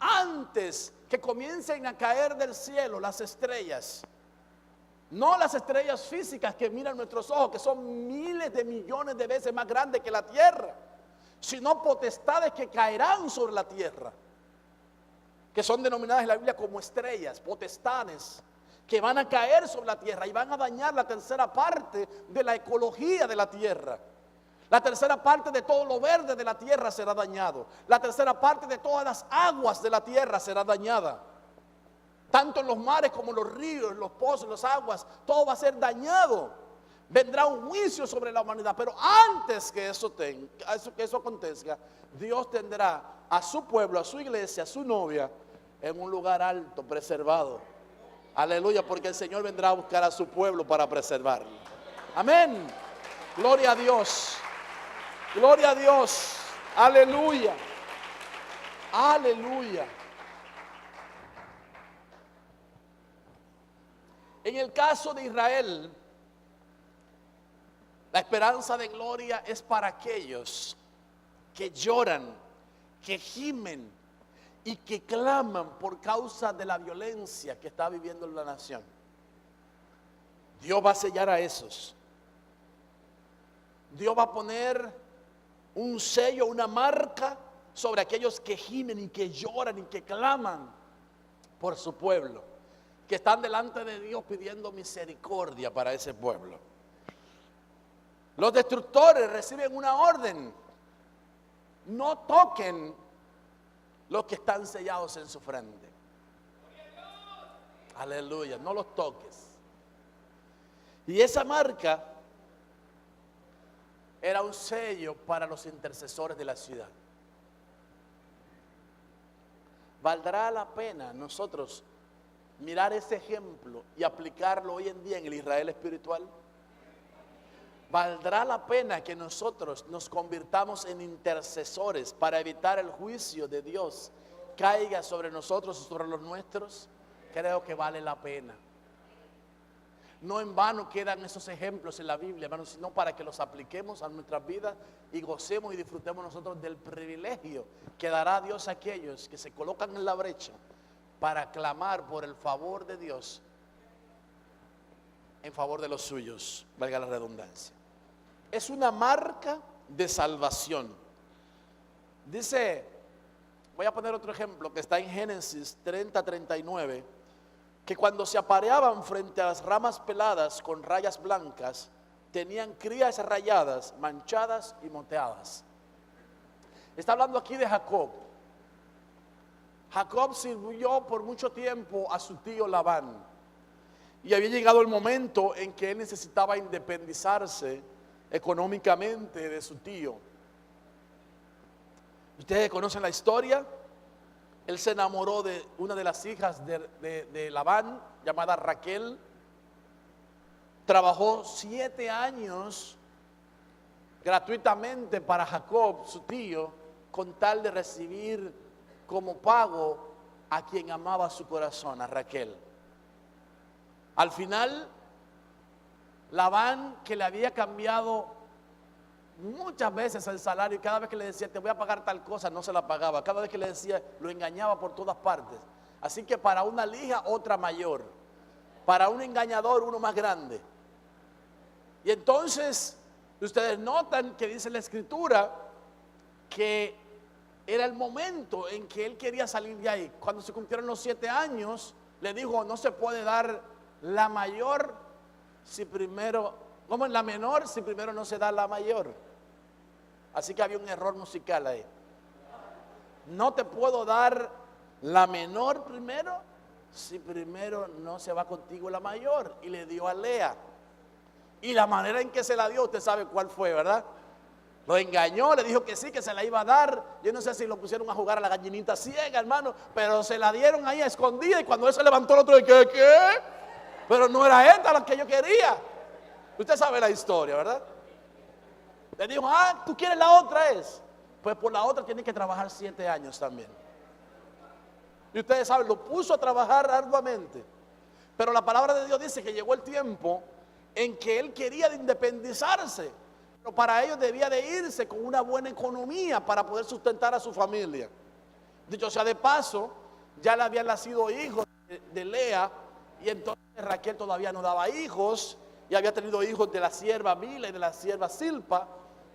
antes que comiencen a caer del cielo las estrellas, no las estrellas físicas que miran nuestros ojos, que son miles de millones de veces más grandes que la tierra, sino potestades que caerán sobre la tierra, que son denominadas en la Biblia como estrellas, potestades, que van a caer sobre la tierra y van a dañar la 3ª parte de la ecología de la tierra. La 3ª parte de todo lo verde de la tierra será dañado. La 3ª parte de todas las aguas de la tierra será dañada. Tanto en los mares como en los ríos, en los pozos, en las aguas, todo va a ser dañado. Vendrá un juicio sobre la humanidad, pero antes que eso acontezca, Dios tendrá a su pueblo, a su iglesia, a su novia, en un lugar alto, preservado. Aleluya, porque el Señor vendrá a buscar a su pueblo para preservarlo. Amén. Gloria a Dios. Gloria a Dios. Aleluya. Aleluya. En el caso de Israel, la esperanza de gloria es para aquellos que lloran, que gimen y que claman por causa de la violencia que está viviendo la nación. Dios va a sellar a esos. Dios va a poner un sello, una marca sobre aquellos que gimen y que lloran y que claman por su pueblo, que están delante de Dios pidiendo misericordia para ese pueblo. Los destructores reciben una orden: no toquen los que están sellados en su frente. Aleluya, no los toques. Y esa marca era un sello para los intercesores de la ciudad. ¿Valdrá la pena nosotros mirar ese ejemplo y aplicarlo hoy en día en el Israel espiritual? ¿Valdrá la pena que nosotros nos convirtamos en intercesores para evitar el juicio de Dios caiga sobre nosotros y sobre los nuestros? Creo que vale la pena. No en vano quedan esos ejemplos en la Biblia, hermanos, sino para que los apliquemos a nuestras vidas y gocemos y disfrutemos nosotros del privilegio que dará Dios a aquellos que se colocan en la brecha para clamar por el favor de Dios en favor de los suyos, valga la redundancia. Es una marca de salvación. Dice, voy a poner otro ejemplo que está en Génesis 30:39, que cuando se apareaban frente a las ramas peladas con rayas blancas, tenían crías rayadas, manchadas y moteadas. Está hablando aquí de Jacob. Jacob sirvió por mucho tiempo a su tío Labán, y había llegado el momento en que él necesitaba independizarse económicamente de su tío. Ustedes conocen la historia. Él se enamoró de una de las hijas de Labán, llamada Raquel. Trabajó 7 años gratuitamente para Jacob, su tío, con tal de recibir como pago a quien amaba su corazón, a Raquel. Al final, Labán, que le había cambiado muchas veces el salario, y cada vez que le decía te voy a pagar tal cosa, no se la pagaba. Cada vez que le decía, lo engañaba por todas partes. Así que para una lija, otra mayor. Para un engañador, uno más grande. Y entonces ustedes notan que dice la escritura que era el momento en que él quería salir de ahí. Cuando se cumplieron los 7 años, le dijo, no se puede dar la mayor si primero, ¿cómo es la menor si primero no se da la mayor? Así que había un error musical ahí. No te puedo dar la menor primero si primero no se va contigo la mayor. Y le dio a Lea. Y la manera en que se la dio, usted sabe cuál fue, ¿verdad? Lo engañó, le dijo que sí, que se la iba a dar. Yo no sé si lo pusieron a jugar a la gallinita ciega, hermano, pero se la dieron ahí a escondida. Y cuando él se levantó, el otro de ¿qué? Pero no era esta la que yo quería. Usted sabe la historia, ¿verdad? Le dijo, ¿tú quieres la otra es? Pues por la otra tiene que trabajar 7 años también. Y ustedes saben, lo puso a trabajar arduamente. Pero la palabra de Dios dice que llegó el tiempo en que él quería independizarse. Pero para ello debía de irse con una buena economía para poder sustentar a su familia. Dicho sea de paso, ya le habían nacido hijos de Lea, y entonces Raquel todavía no daba hijos, y había tenido hijos de la sierva Bila y de la sierva Silpa,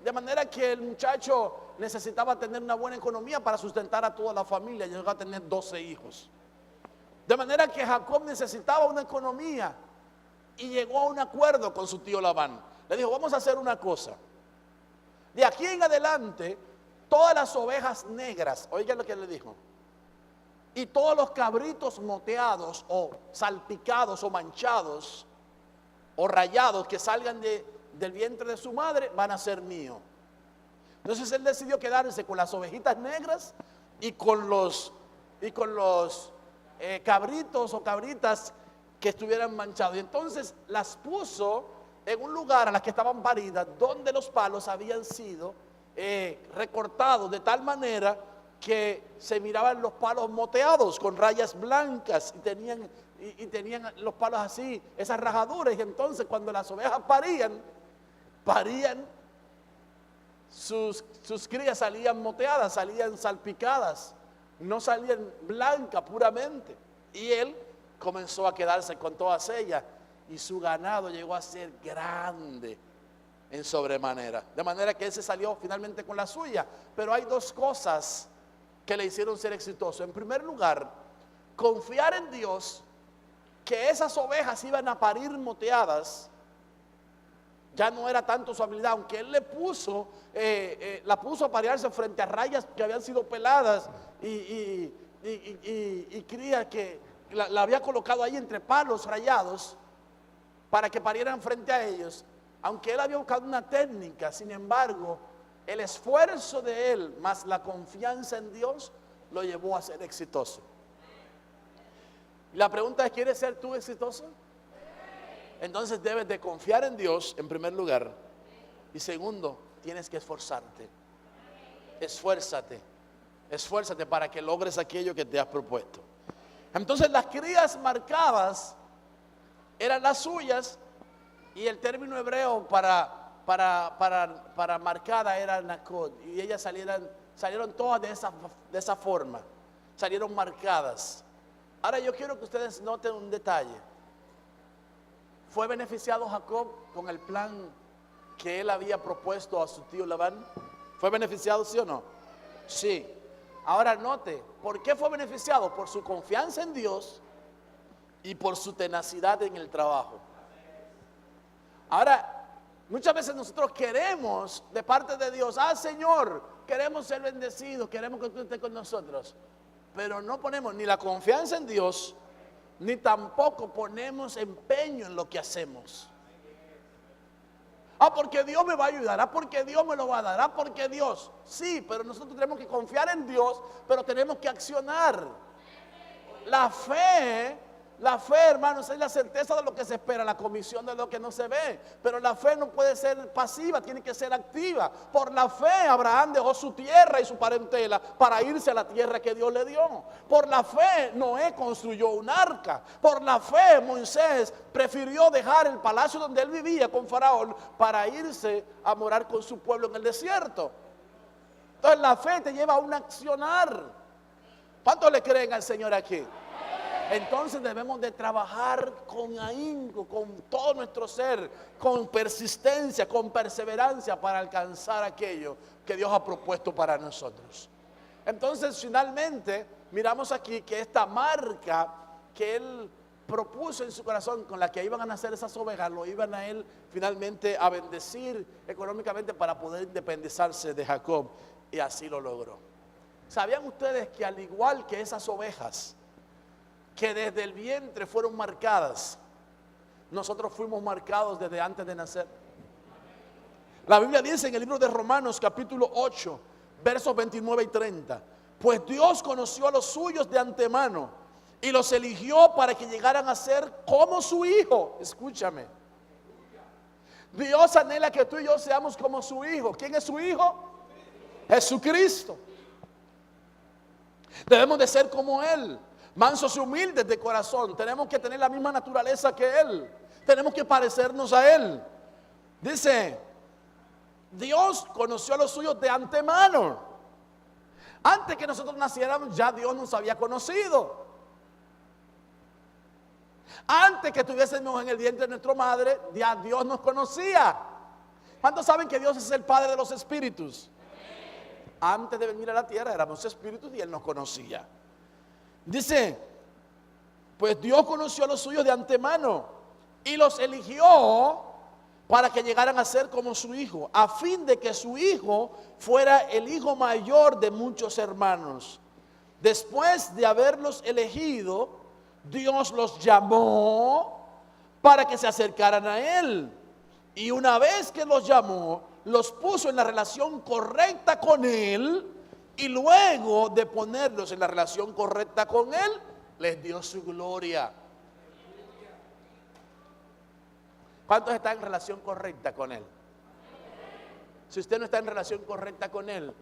de manera que el muchacho necesitaba tener una buena economía para sustentar a toda la familia. Llegó a tener 12 hijos. De manera que Jacob necesitaba una economía y llegó a un acuerdo con su tío Labán. Le dijo, vamos a hacer una cosa. De aquí en adelante, todas las ovejas negras, oigan lo que le dijo, y todos los cabritos moteados o salpicados o manchados o rayados que salgan del vientre de su madre van a ser míos. Entonces él decidió quedarse con las ovejitas negras y con los cabritos o cabritas que estuvieran manchados. Y entonces las puso en un lugar a las que estaban paridas, donde los palos habían sido recortados de tal manera que se miraban los palos moteados con rayas blancas y tenían los palos así, esas rajaduras. Y entonces cuando las ovejas parían, sus crías salían moteadas, salían salpicadas, no salían blancas puramente. Y él comenzó a quedarse con todas ellas y su ganado llegó a ser grande en sobremanera. De manera que él se salió finalmente con la suya. Pero hay dos cosas que le hicieron ser exitoso. En primer lugar, confiar en Dios que esas ovejas iban a parir moteadas. Ya no era tanto su habilidad, aunque él la puso a parearse frente a rayas que habían sido peladas y cría que la había colocado ahí entre palos rayados para que parieran frente a ellos. Aunque él había buscado una técnica, sin embargo, el esfuerzo de él más la confianza en Dios lo llevó a ser exitoso. La pregunta es, ¿quieres ser tú exitoso? Entonces debes de confiar en Dios en primer lugar. Y segundo, tienes que esforzarte. Esfuérzate para que logres aquello que te has propuesto. Entonces las crías marcadas eran las suyas, y el término hebreo para marcada era nakod, y ellas salieron todas de esa forma, salieron marcadas. Ahora yo quiero que ustedes noten un detalle. ¿Fue beneficiado Jacob con el plan que él había propuesto a su tío Labán? ¿Fue beneficiado, sí o no? Sí. Ahora note, ¿por qué fue beneficiado? Por su confianza en Dios y por su tenacidad en el trabajo. Ahora, muchas veces nosotros queremos de parte de Dios, Señor, queremos ser bendecidos, queremos que tú estés con nosotros, pero no ponemos ni la confianza en Dios, ni tampoco ponemos empeño en lo que hacemos. Porque Dios me va a ayudar, porque Dios me lo va a dar, porque Dios. Sí, pero nosotros tenemos que confiar en Dios, pero tenemos que accionar. La fe, hermanos, es la certeza de lo que se espera, la convicción de lo que no se ve. Pero la fe no puede ser pasiva, tiene que ser activa. Por la fe Abraham dejó su tierra y su parentela para irse a la tierra que Dios le dio. Por la fe Noé construyó un arca. Por la fe Moisés prefirió dejar el palacio donde él vivía con Faraón para irse a morar con su pueblo en el desierto. Entonces la fe te lleva a un accionar. ¿Cuántos le creen al Señor aquí? Entonces debemos de trabajar con ahínco, con todo nuestro ser, con persistencia, con perseverancia para alcanzar aquello que Dios ha propuesto para nosotros. Entonces finalmente miramos aquí que esta marca que él propuso en su corazón, con la que iban a nacer esas ovejas, lo iban a él finalmente a bendecir económicamente para poder independizarse de Jacob, y así lo logró. ¿Sabían ustedes que al igual que esas ovejas que desde el vientre fueron marcadas, nosotros fuimos marcados desde antes de nacer? La Biblia dice en el libro de Romanos capítulo 8 versos 29 y 30, pues Dios conoció a los suyos de antemano y los eligió para que llegaran a ser como su hijo. Escúchame, Dios anhela que tú y yo seamos como su hijo. ¿Quién es su hijo? Jesucristo. Debemos de ser como Él, mansos y humildes de corazón. Tenemos que tener la misma naturaleza que Él. Tenemos que parecernos a Él. Dice, Dios conoció a los suyos de antemano. Antes que nosotros naciéramos, ya Dios nos había conocido. Antes que estuviésemos en el vientre de nuestra madre, ya Dios nos conocía. ¿Cuántos saben que Dios es el Padre de los espíritus? Antes de venir a la tierra éramos espíritus y Él nos conocía. Dice, pues Dios conoció a los suyos de antemano y los eligió para que llegaran a ser como su hijo, a fin de que su hijo fuera el hijo mayor de muchos hermanos. Después de haberlos elegido, Dios los llamó para que se acercaran a Él. Y una vez que los llamó, los puso en la relación correcta con Él, y luego de ponerlos en la relación correcta con Él, les dio su gloria. ¿Cuántos están en relación correcta con Él? Si usted no está en relación correcta con Él,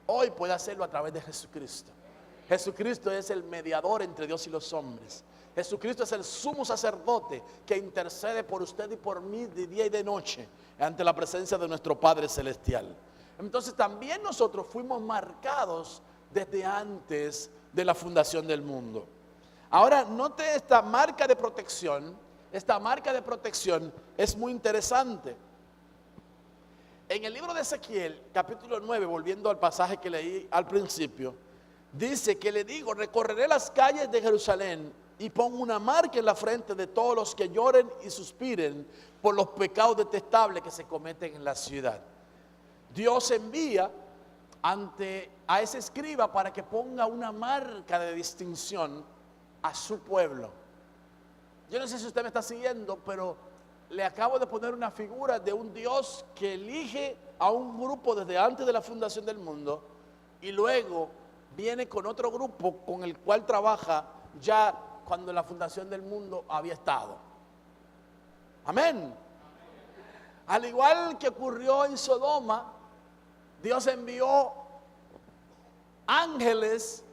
hoy puede hacerlo a través de Jesucristo. Jesucristo es el mediador entre Dios y los hombres. Jesucristo es el sumo sacerdote que intercede por usted y por mí de día y de noche ante la presencia de nuestro Padre Celestial. Entonces también nosotros fuimos marcados desde antes de la fundación del mundo. Ahora note esta marca de protección. Esta marca de protección es muy interesante. En el libro de Ezequiel, capítulo 9, volviendo al pasaje que leí al principio, dice que le digo, recorreré las calles de Jerusalén y pongo una marca en la frente de todos los que lloren y suspiren por los pecados detestables que se cometen en la ciudad. Dios envía a ese escriba para que ponga una marca de distinción a su pueblo. Yo no sé si usted me está siguiendo, pero le acabo de poner una figura de un Dios que elige a un grupo desde antes de la fundación del mundo y luego viene con otro grupo con el cual trabaja ya cuando la fundación del mundo había estado. Amén. Al igual que ocurrió en Sodoma, Dios envió ángeles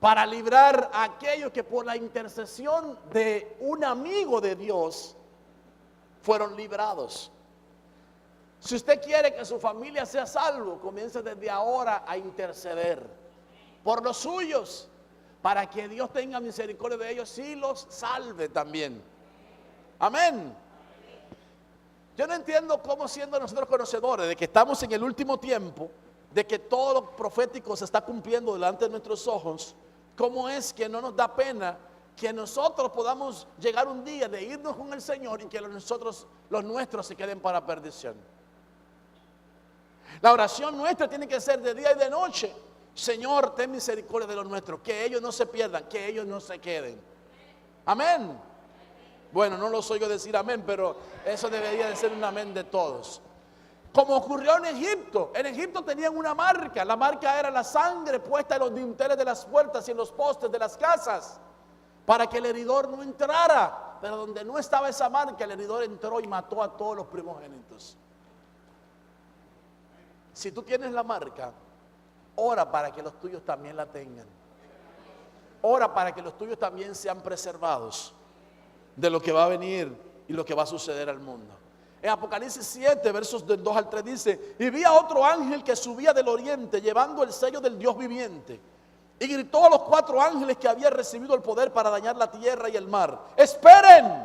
para librar a aquellos que por la intercesión de un amigo de Dios fueron librados. Si usted quiere que su familia sea salvo, comience desde ahora a interceder por los suyos, para que Dios tenga misericordia de ellos y los salve también. Amén. Yo no entiendo cómo, siendo nosotros conocedores de que estamos en el último tiempo, de que todo lo profético se está cumpliendo delante de nuestros ojos, cómo es que no nos da pena que nosotros podamos llegar un día de irnos con el Señor y que los nuestros se queden para perdición. La oración nuestra tiene que ser de día y de noche. Señor, ten misericordia de los nuestros, que ellos no se pierdan, que ellos no se queden. Amén. Bueno, no los oigo decir amén, pero eso debería de ser un amén de todos. Como ocurrió en Egipto tenían una marca. La marca era la sangre puesta en los dinteles de las puertas y en los postes de las casas, para que el heridor no entrara. Pero donde no estaba esa marca, el heridor entró y mató a todos los primogénitos. Si tú tienes la marca, ora para que los tuyos también la tengan. Ora para que los tuyos también sean preservados de lo que va a venir y lo que va a suceder al mundo. En Apocalipsis 7, versos del 2 al 3 dice: y vi a otro ángel que subía del oriente llevando el sello del Dios viviente, y gritó a los 4 ángeles que habían recibido el poder para dañar la tierra y el mar: esperen,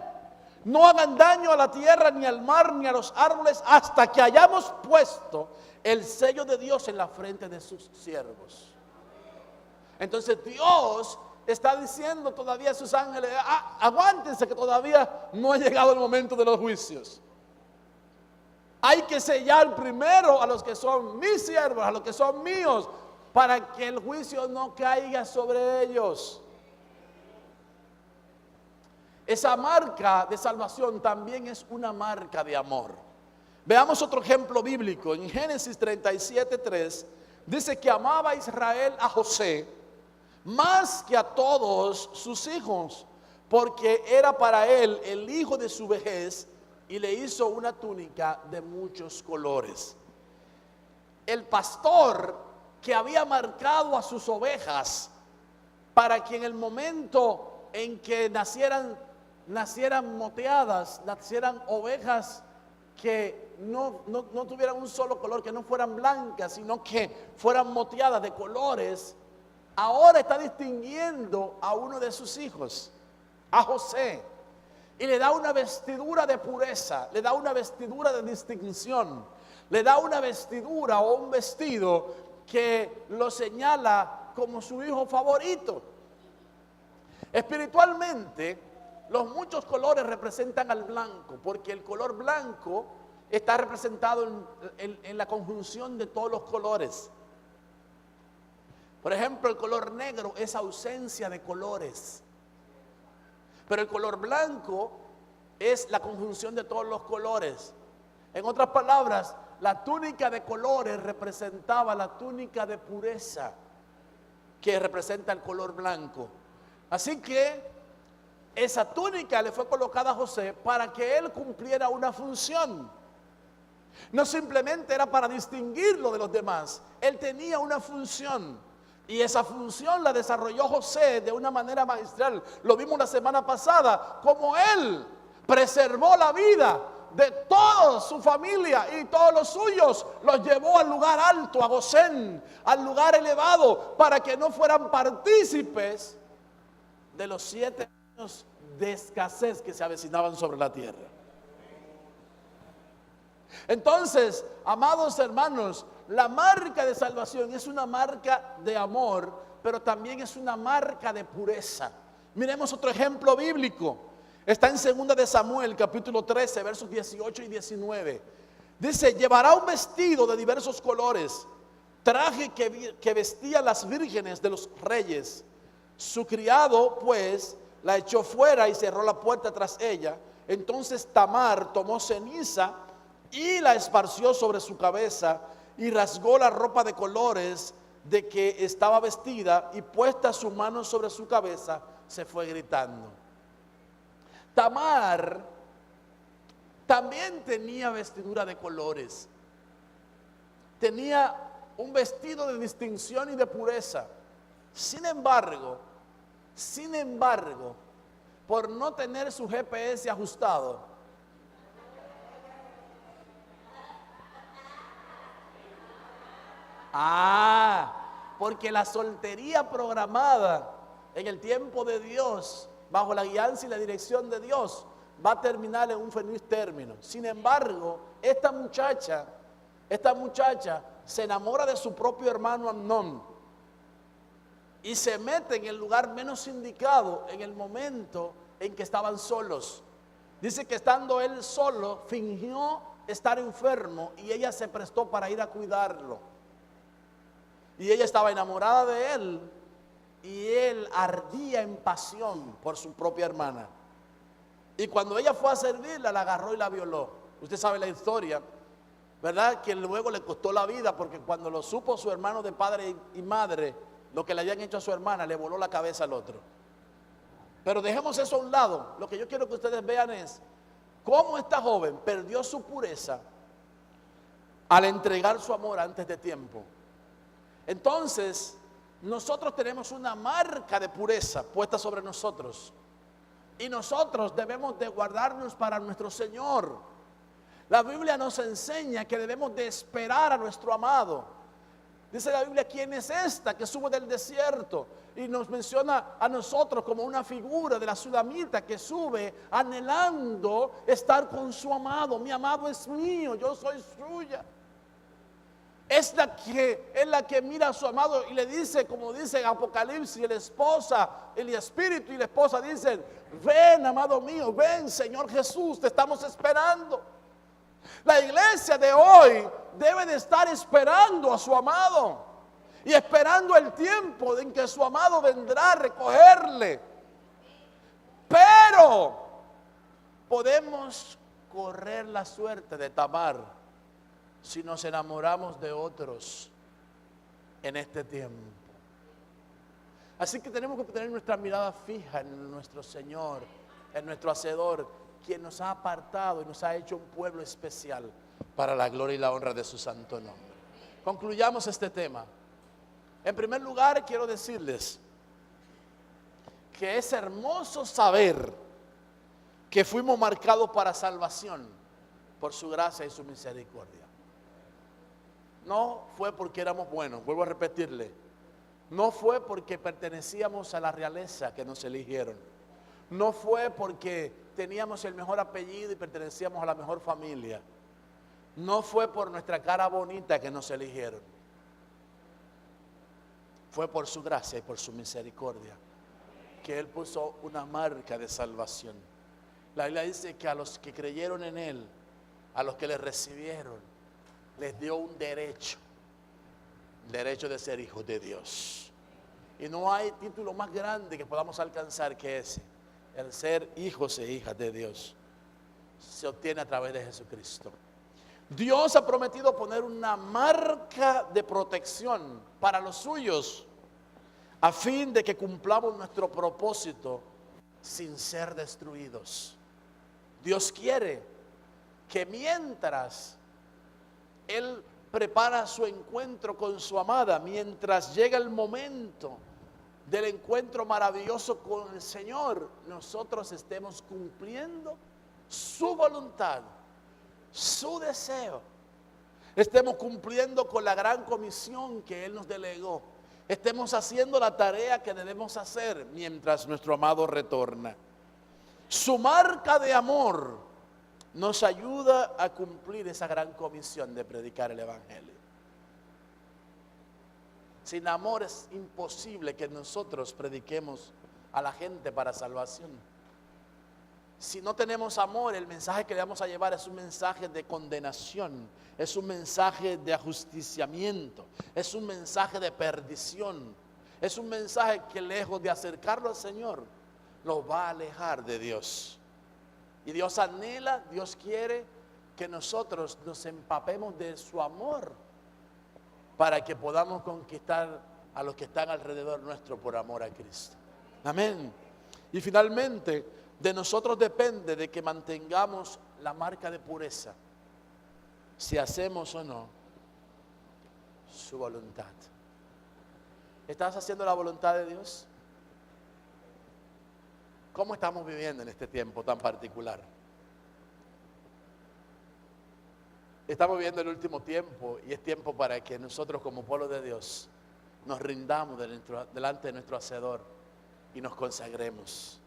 no hagan daño a la tierra, ni al mar, ni a los árboles, hasta que hayamos puesto el sello de Dios en la frente de sus siervos. Entonces Dios está diciendo todavía a sus ángeles: aguántense, que todavía no ha llegado el momento de los juicios. Hay que sellar primero a los que son mis siervos, a los que son míos, para que el juicio no caiga sobre ellos. Esa marca de salvación también es una marca de amor. Veamos otro ejemplo bíblico. En Génesis 37:3 dice que amaba a Israel a José más que a todos sus hijos, porque era para él el hijo de su vejez, y le hizo una túnica de muchos colores. El pastor que había marcado a sus ovejas para que en el momento en que nacieran moteadas, nacieran ovejas que no tuvieran un solo color, que no fueran blancas, sino que fueran moteadas de colores, ahora está distinguiendo a uno de sus hijos, a José, y le da una vestidura de pureza, le da una vestidura de distinción, le da una vestidura o un vestido que lo señala como su hijo favorito. Espiritualmente, los muchos colores representan al blanco, porque el color blanco está representado en la conjunción de todos los colores. Por ejemplo, el color negro es ausencia de colores, pero el color blanco es la conjunción de todos los colores. En otras palabras, la túnica de colores representaba la túnica de pureza que representa el color blanco. Así que Esa túnica le fue colocada a José para que él cumpliera una función. No simplemente era para distinguirlo de los demás, él tenía una función. Y esa función la desarrolló José de una manera magistral. Lo vimos la semana pasada, como él preservó la vida de toda su familia y todos los suyos, los llevó al lugar alto, a Gosén, al lugar elevado, para que no fueran partícipes de los 7 años de escasez que se avecinaban sobre la tierra. Entonces, amados hermanos, la marca de salvación es una marca de amor, pero también es una marca de pureza. Miremos otro ejemplo bíblico. Está en 2 de Samuel, capítulo 13, versos 18 y 19. Dice: llevará un vestido de diversos colores, traje que vestían las vírgenes de los reyes. Su criado, pues, la echó fuera y cerró la puerta tras ella. Entonces Tamar tomó ceniza y la esparció sobre su cabeza y rasgó la ropa de colores de que estaba vestida, y puesta su mano sobre su cabeza, se fue gritando. Tamar también tenía vestidura de colores, tenía un vestido de distinción y de pureza. Sin embargo, por no tener su GPS ajustado, porque la soltería programada en el tiempo de Dios, bajo la guianza y la dirección de Dios, va a terminar en un feliz término. Sin embargo, esta muchacha se enamora de su propio hermano Amnón y se mete en el lugar menos indicado en el momento en que estaban solos. Dice que estando él solo, fingió estar enfermo y ella se prestó para ir a cuidarlo. Y ella estaba enamorada de él, y él ardía en pasión por su propia hermana. Y cuando ella fue a servirla, la agarró y la violó. Usted sabe la historia, ¿verdad? Que luego le costó la vida, porque cuando lo supo su hermano de padre y madre, lo que le habían hecho a su hermana, le voló la cabeza al otro. Pero dejemos eso a un lado. Lo que yo quiero que ustedes vean es cómo esta joven perdió su pureza al entregar su amor antes de tiempo. Entonces, nosotros tenemos una marca de pureza puesta sobre nosotros, y nosotros debemos de guardarnos para nuestro Señor. La Biblia nos enseña que debemos de esperar a nuestro amado. Dice la Biblia: ¿quién es esta que sube del desierto? Y nos menciona a nosotros como una figura de la Sulamita que sube anhelando estar con su amado. Mi amado es mío, yo soy suya. Es la que mira a su amado y le dice, como dice en Apocalipsis, el espíritu y la esposa dicen: ven, amado mío, ven, Señor Jesús, te estamos esperando. La iglesia de hoy debe de estar esperando a su amado y esperando el tiempo en que su amado vendrá a recogerle. Pero podemos correr la suerte de Tamar si nos enamoramos de otros en este tiempo. Así que tenemos que tener nuestra mirada fija en nuestro Señor, en nuestro Hacedor, quien nos ha apartado y nos ha hecho un pueblo especial para la gloria y la honra de su santo nombre. Concluyamos este tema. En primer lugar, quiero decirles que es hermoso saber que fuimos marcados para salvación por su gracia y su misericordia. No fue porque éramos buenos, vuelvo a repetirle. No fue porque pertenecíamos a la realeza que nos eligieron. No fue porque teníamos el mejor apellido y pertenecíamos a la mejor familia. No fue por nuestra cara bonita que nos eligieron. Fue por su gracia y por su misericordia que Él puso una marca de salvación. La Biblia dice que a los que creyeron en Él, a los que le recibieron, les dio un derecho de ser hijos de Dios. Y no hay título más grande que podamos alcanzar que ese. El ser hijos e hijas de Dios se obtiene a través de Jesucristo. Dios ha prometido poner una marca de protección para los suyos, a fin de que cumplamos nuestro propósito sin ser destruidos. Dios quiere que mientras Él prepara su encuentro con su amada, mientras llega el momento del encuentro maravilloso con el Señor, nosotros estemos cumpliendo su voluntad, su deseo. Estemos cumpliendo con la gran comisión que Él nos delegó. Estemos haciendo la tarea que debemos hacer mientras nuestro amado retorna. Su marca de amor nos ayuda a cumplir esa gran comisión de predicar el Evangelio. Sin amor es imposible que nosotros prediquemos a la gente para salvación. Si no tenemos amor, el mensaje que le vamos a llevar es un mensaje de condenación, es un mensaje de ajusticiamiento, es un mensaje de perdición, es un mensaje que lejos de acercarlo al Señor, lo va a alejar de Dios. Y Dios anhela, Dios quiere que nosotros nos empapemos de su amor para que podamos conquistar a los que están alrededor nuestro por amor a Cristo. Amén. Y finalmente, de nosotros depende de que mantengamos la marca de pureza, si hacemos o no su voluntad. ¿Estás haciendo la voluntad de Dios? ¿Cómo estamos viviendo en este tiempo tan particular? Estamos viviendo el último tiempo y es tiempo para que nosotros como pueblo de Dios nos rindamos delante de nuestro Hacedor y nos consagremos.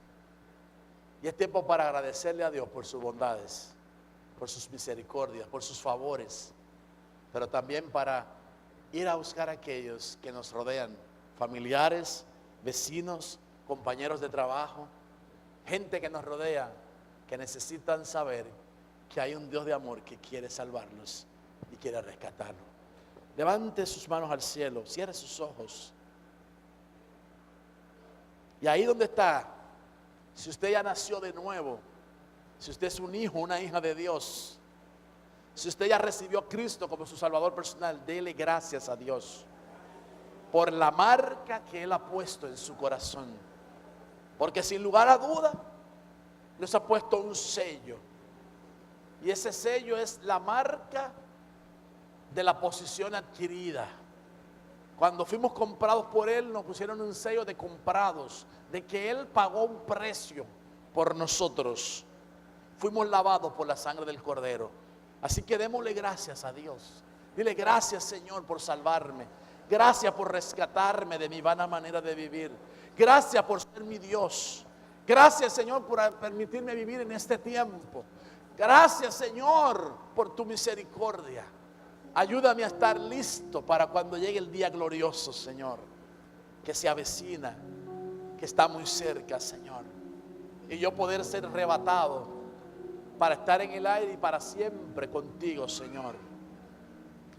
Y es tiempo para agradecerle a Dios por sus bondades, por sus misericordias, por sus favores, pero también para ir a buscar a aquellos que nos rodean, familiares, vecinos, compañeros de trabajo, gente que nos rodea, que necesitan saber que hay un Dios de amor que quiere salvarlos y quiere rescatarlos. Levante sus manos al cielo, cierre sus ojos. Y ahí donde está, si usted ya nació de nuevo, si usted es un hijo, una hija de Dios, si usted ya recibió a Cristo como su Salvador personal, dele gracias a Dios por la marca que Él ha puesto en su corazón. Porque sin lugar a duda, nos ha puesto un sello. Y ese sello es la marca de la posición adquirida. Cuando fuimos comprados por Él, nos pusieron un sello de comprados, de que Él pagó un precio por nosotros. Fuimos lavados por la sangre del Cordero. Así que démosle gracias a Dios. Dile gracias, Señor, por salvarme. Gracias por rescatarme de mi vana manera de vivir. Gracias por ser mi Dios. Gracias, Señor, por permitirme vivir en este tiempo. Gracias, Señor, por tu misericordia. Ayúdame a estar listo para cuando llegue el día glorioso, Señor, que se avecina, que está muy cerca, Señor. Y yo poder ser arrebatado para estar en el aire y para siempre contigo, Señor.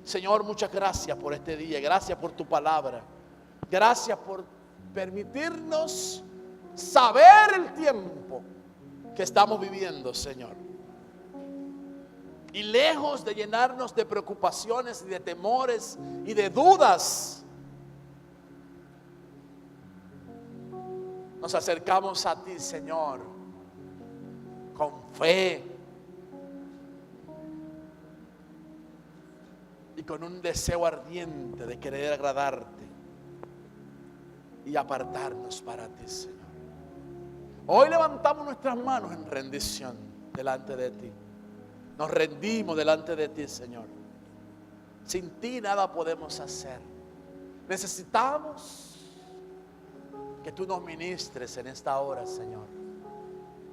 Señor, muchas gracias por este día. Gracias por tu palabra. Gracias por permitirnos saber el tiempo que estamos viviendo, Señor. Y lejos de llenarnos de preocupaciones y de temores y de dudas, nos acercamos a ti, Señor, con fe y con un deseo ardiente de querer agradarte y apartarnos para ti, Señor. Hoy levantamos nuestras manos en rendición delante de ti. Nos rendimos delante de ti, Señor. Sin ti nada podemos hacer. Necesitamos que tú nos ministres en esta hora, Señor.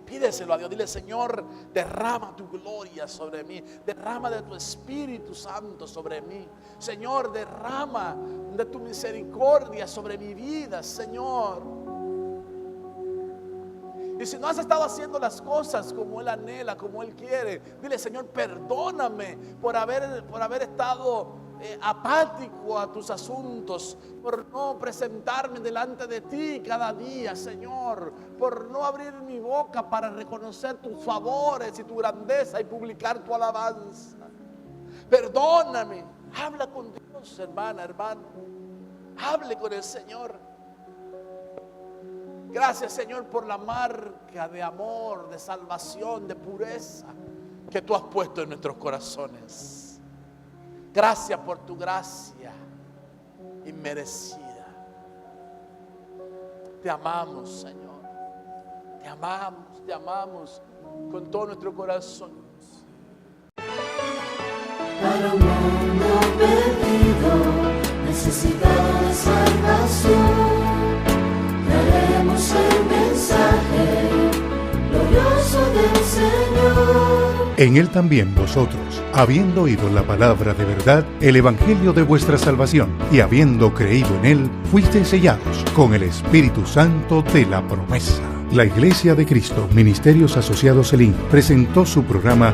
Pídeselo a Dios. Dile, Señor, derrama tu gloria sobre mí. Derrama de tu Espíritu Santo sobre mí. Señor, derrama de tu misericordia sobre mi vida, Señor. Y si no has estado haciendo las cosas como Él anhela, como Él quiere, dile, Señor, perdóname por haber estado apático a tus asuntos, por no presentarme delante de ti cada día, Señor, por no abrir mi boca para reconocer tus favores y tu grandeza y publicar tu alabanza. Perdóname. Habla con Dios, hermana, hermano. Hable con el Señor. Gracias, Señor, por la marca de amor, de salvación, de pureza que tú has puesto en nuestros corazones. Gracias por tu gracia inmerecida. Te amamos, Señor. Te amamos con todo nuestro corazón. Para un mundo perdido, necesitado de salvación, traemos el mensaje glorioso del Señor. En Él también vosotros, habiendo oído la palabra de verdad, el evangelio de vuestra salvación, y habiendo creído en Él, fuisteis sellados con el Espíritu Santo de la promesa. La Iglesia de Cristo, Ministerios Asociados Elín, presentó su programa